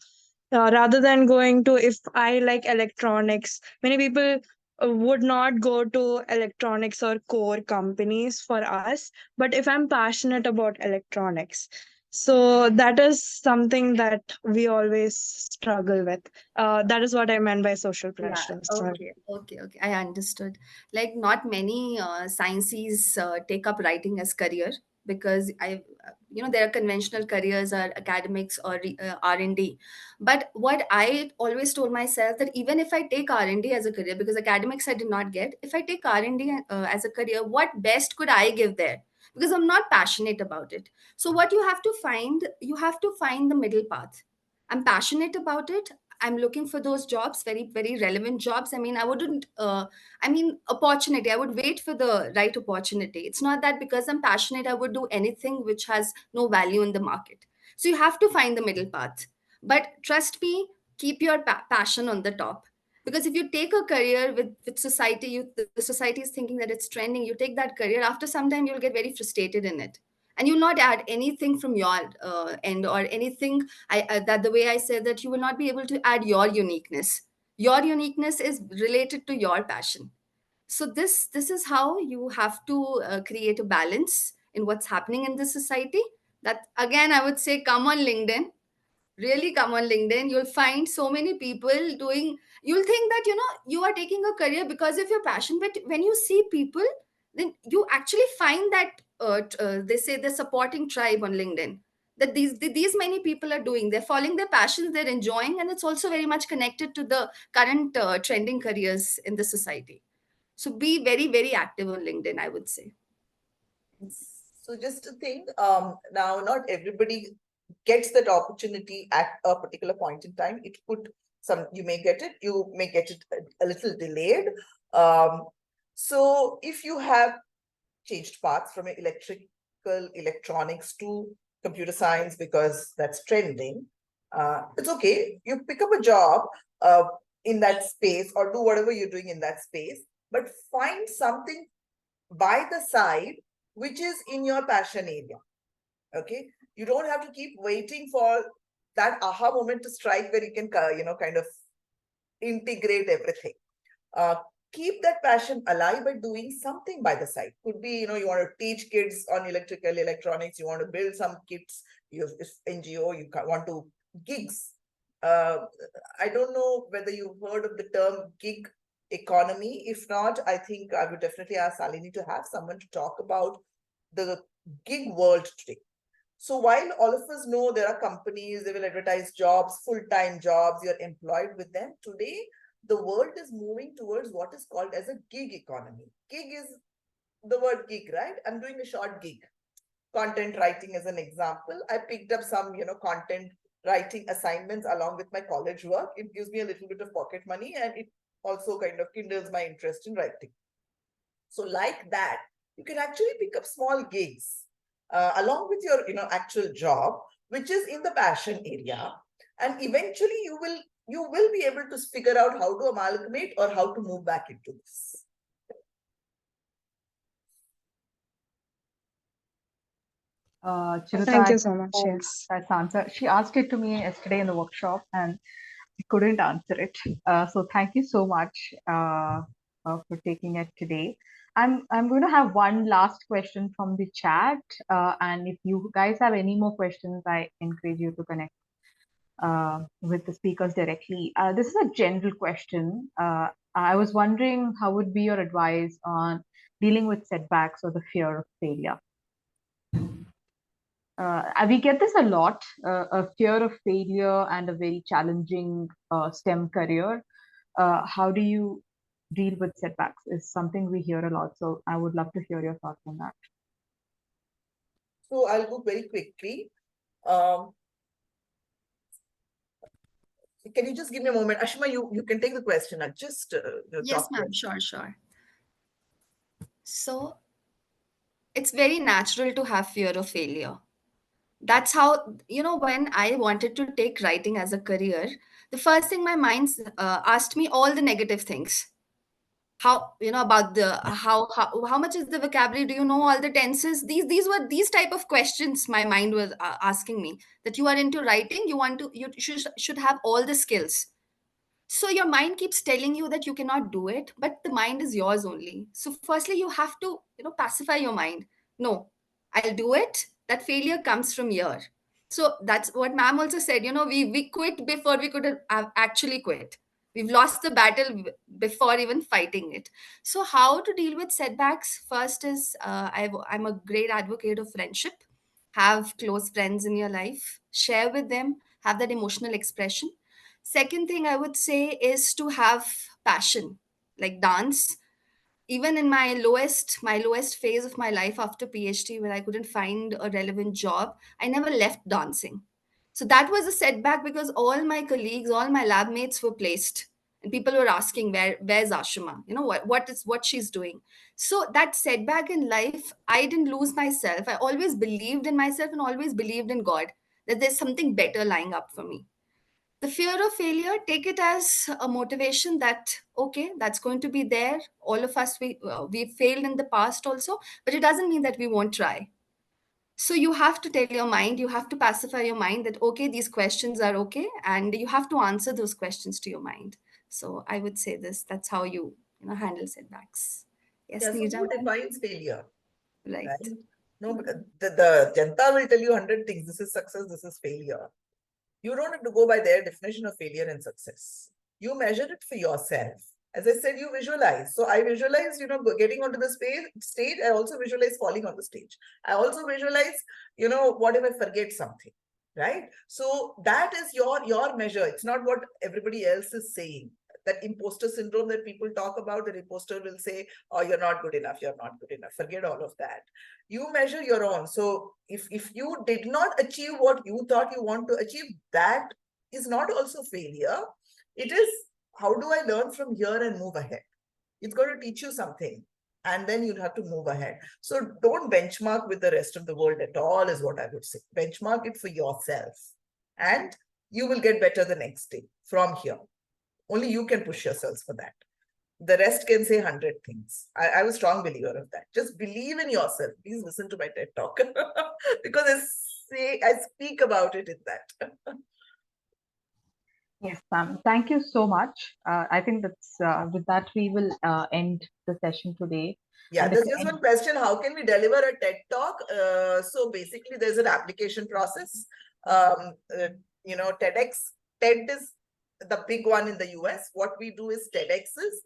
Rather than going to, if I like electronics, many people would not go to electronics or core companies for us. But if I'm passionate about electronics, so that is something that we always struggle with. That is what I meant by social Yeah, pressure. Sorry. okay. I understood. Like, not many sciences take up writing as career because there are conventional careers or academics or R&D. But what I always told myself that even if I take R&D as a career, because academics I did not get, if I take R&D as a career, what best could I give there? Because I'm not passionate about it. So what you have to find the middle path. I'm passionate about it. I'm looking for those jobs, very, very relevant jobs. I mean, I wouldn't, opportunity, I would wait for the right opportunity. It's not that because I'm passionate, I would do anything which has no value in the market. So you have to find the middle path. But trust me, keep your passion on the top. Because if you take a career with society, the society is thinking that it's trending, you take that career, after some time, you'll get very frustrated in it. And you'll not add anything from your end or anything. That the way I said that you will not be able to add your uniqueness. Your uniqueness is related to your passion. So this is how you have to create a balance in what's happening in this society. That again, I would say, come on LinkedIn, really come on LinkedIn. You'll find so many people doing, you'll think that you are taking a career because of your passion, but when you see people, then you actually find that they say the supporting tribe on LinkedIn, that these many people are doing, they're following their passions, they're enjoying, and it's also very much connected to the current trending careers in the society. So be very, very active on LinkedIn, I would say. So just to think, now not everybody gets that opportunity at a particular point in time. It could you may get it, you may get it a little delayed. So if you have changed paths from electrical electronics to computer science because that's trending, it's okay. You pick up a job in that space or do whatever you're doing in that space, but find something by the side which is in your passion area. Okay, you don't have to keep waiting for that aha moment to strike where you can kind of integrate everything. Keep that passion alive by doing something by the side. Could be, you want to teach kids on electrical electronics, you want to build some kits, you have this NGO, you want to gigs. I don't know whether you've heard of the term gig economy. If not, I think I would definitely ask Salini to have someone to talk about the gig world today. So while all of us know there are companies, they will advertise jobs, full-time jobs, you're employed with them. Today, the world is moving towards what is called as a gig economy. Gig is the word gig, right? I'm doing a short gig. Content writing as an example. I picked up some, content writing assignments along with my college work. It gives me a little bit of pocket money and it also kind of kindles my interest in writing. So like that, you can actually pick up small gigs along with your, actual job, which is in the passion area. And eventually you will be able to figure out how to amalgamate or how to move back into this. Chiruta, Thank you so much. Yes. that's answer. She asked it to me yesterday in the workshop and I couldn't answer it. So thank you so much for taking it today. I'm going to have one last question from the chat, and if you guys have any more questions, I encourage you to connect with the speakers directly. This is a general question. I was wondering how would be your advice on dealing with setbacks or the fear of failure? We get this a lot, a fear of failure and a very challenging STEM career. How do you deal with setbacks is something we hear a lot. So I would love to hear your thoughts on that. So I'll go very quickly. Can you just give me a moment? Ashima, you can take the question. I just Yes, ma'am. Sure. So it's very natural to have fear of failure. That's how, when I wanted to take writing as a career, the first thing my mind asked me all the negative things. How, about the how much is the vocabulary? Do you know all the tenses? These were these type of questions my mind was asking me. That you are into writing, you should have all the skills. So your mind keeps telling you that you cannot do it, but the mind is yours only. So firstly, you have to, pacify your mind. No, I'll do it. That failure comes from here. So that's what ma'am also said. We quit before we could have actually quit. We've lost the battle before even fighting it. So how to deal with setbacks? First is I'm a great advocate of friendship. Have close friends in your life. Share with them. Have that emotional expression. Second thing I would say is to have passion, like dance. Even in my lowest phase of my life after PhD, where I couldn't find a relevant job, I never left dancing. So that was a setback because all my colleagues, all my lab mates were placed, and people were asking, where's Ashima? You know, what she's doing. So that setback in life, I didn't lose myself. I always believed in myself and always believed in God, that there's something better lying up for me. The fear of failure, take it as a motivation that, okay, that's going to be there. All of us, we failed in the past also, but it doesn't mean that we won't try. So you have to tell your mind, you have to pacify your mind that, okay, these questions are okay, and you have to answer those questions to your mind. So I would say this, that's how handle setbacks. Yes, Yeah, so Neeraja, who defines failure, right. right? No, but the Janta will tell you 100 things. This is success, this is failure. You don't have to go by their definition of failure and success. You measure it for yourself. As I said, you visualize. So I visualize, getting onto the stage. I also visualize falling on the stage. I also visualize, what if I forget something, right? So that is your measure. It's not what everybody else is saying. That imposter syndrome that people talk about, the imposter will say, oh, you're not good enough, you're not good enough. Forget all of that. You measure your own. So if you did not achieve what you thought you want to achieve, that is not also failure. It is, how do I learn from here and move ahead? It's going to teach you something, and then you'll have to move ahead. So don't benchmark with the rest of the world at all, is what I would say. Benchmark it for yourself, and you will get better the next day from here. Only you can push yourselves for that. The rest can say 100 things. I'm a strong believer of that. Just believe in yourself. Please listen to my TED talk because I speak about it in that. Yes, Sam. Thank you so much. I think that's with that we will end the session today. Yeah, And if there's just one question. How can we deliver a TED talk? So basically, there's an application process. TEDx, TED is the big one in the US. What we do is TEDx's,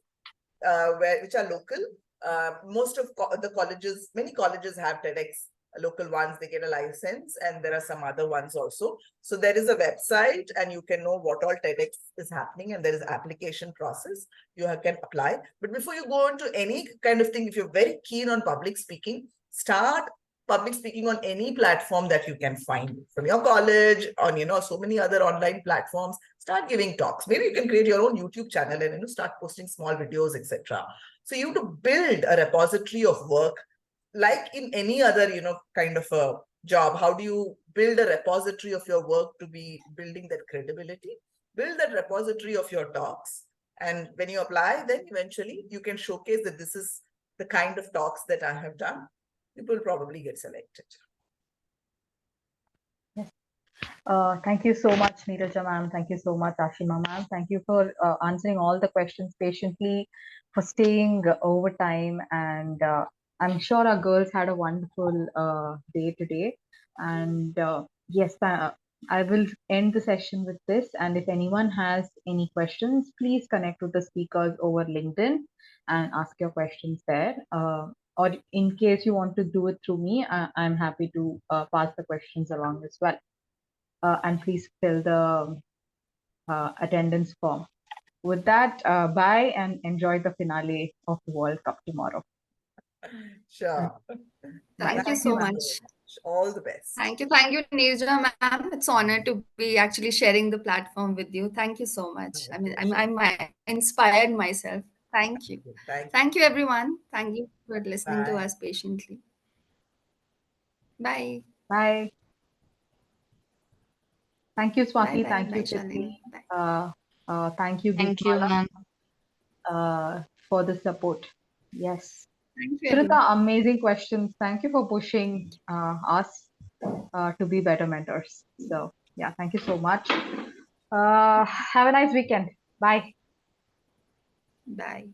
which are local. Most of the colleges, many colleges have TEDx local ones. They get a license, and there are some other ones also. So there is a website, and you can know what all TEDx is happening, and there is application process. You can apply. But before you go into any kind of thing, if you're very keen on public speaking, start public speaking on any platform that you can find from your college, on so many other online platforms. Start giving talks. Maybe you can create your own YouTube channel and start posting small videos, etc. So you have to build a repository of work, like in any other kind of a job. How do you build a repository of your work to be building that credibility? Build that repository of your talks, and when you apply, then eventually you can showcase that this is the kind of talks that I have done. People will probably get selected. Thank you so much, Neeraja ma'am. Thank you so much, Ashima ma'am. Thank you for answering all the questions patiently, for staying over time. And I'm sure our girls had a wonderful day today. And yes, I will end the session with this. And if anyone has any questions, please connect with the speakers over LinkedIn and ask your questions there. Or in case you want to do it through me, I'm happy to pass the questions along as well. And please fill the attendance form. With that, bye and enjoy the finale of the World Cup tomorrow. Sure. Thank you Thank so you, much. All the best. Thank you, Neeraja ma'am. It's an honor to be actually sharing the platform with you. Thank you so much. I mean, I'm inspired myself. Thank you. Thank you, everyone. Thank you for listening to us patiently. Bye. Bye. Thank you, Swati. Bye, Thank you, bye, Shalini. Tiffany. Thank you, Thank you, Geetmala, ma'am. for the support. Yes. Thank you, Shrita, everyone. amazing questions. Thank you for pushing us to be better mentors. So, yeah, thank you so much. Have a nice weekend. Bye. Bye.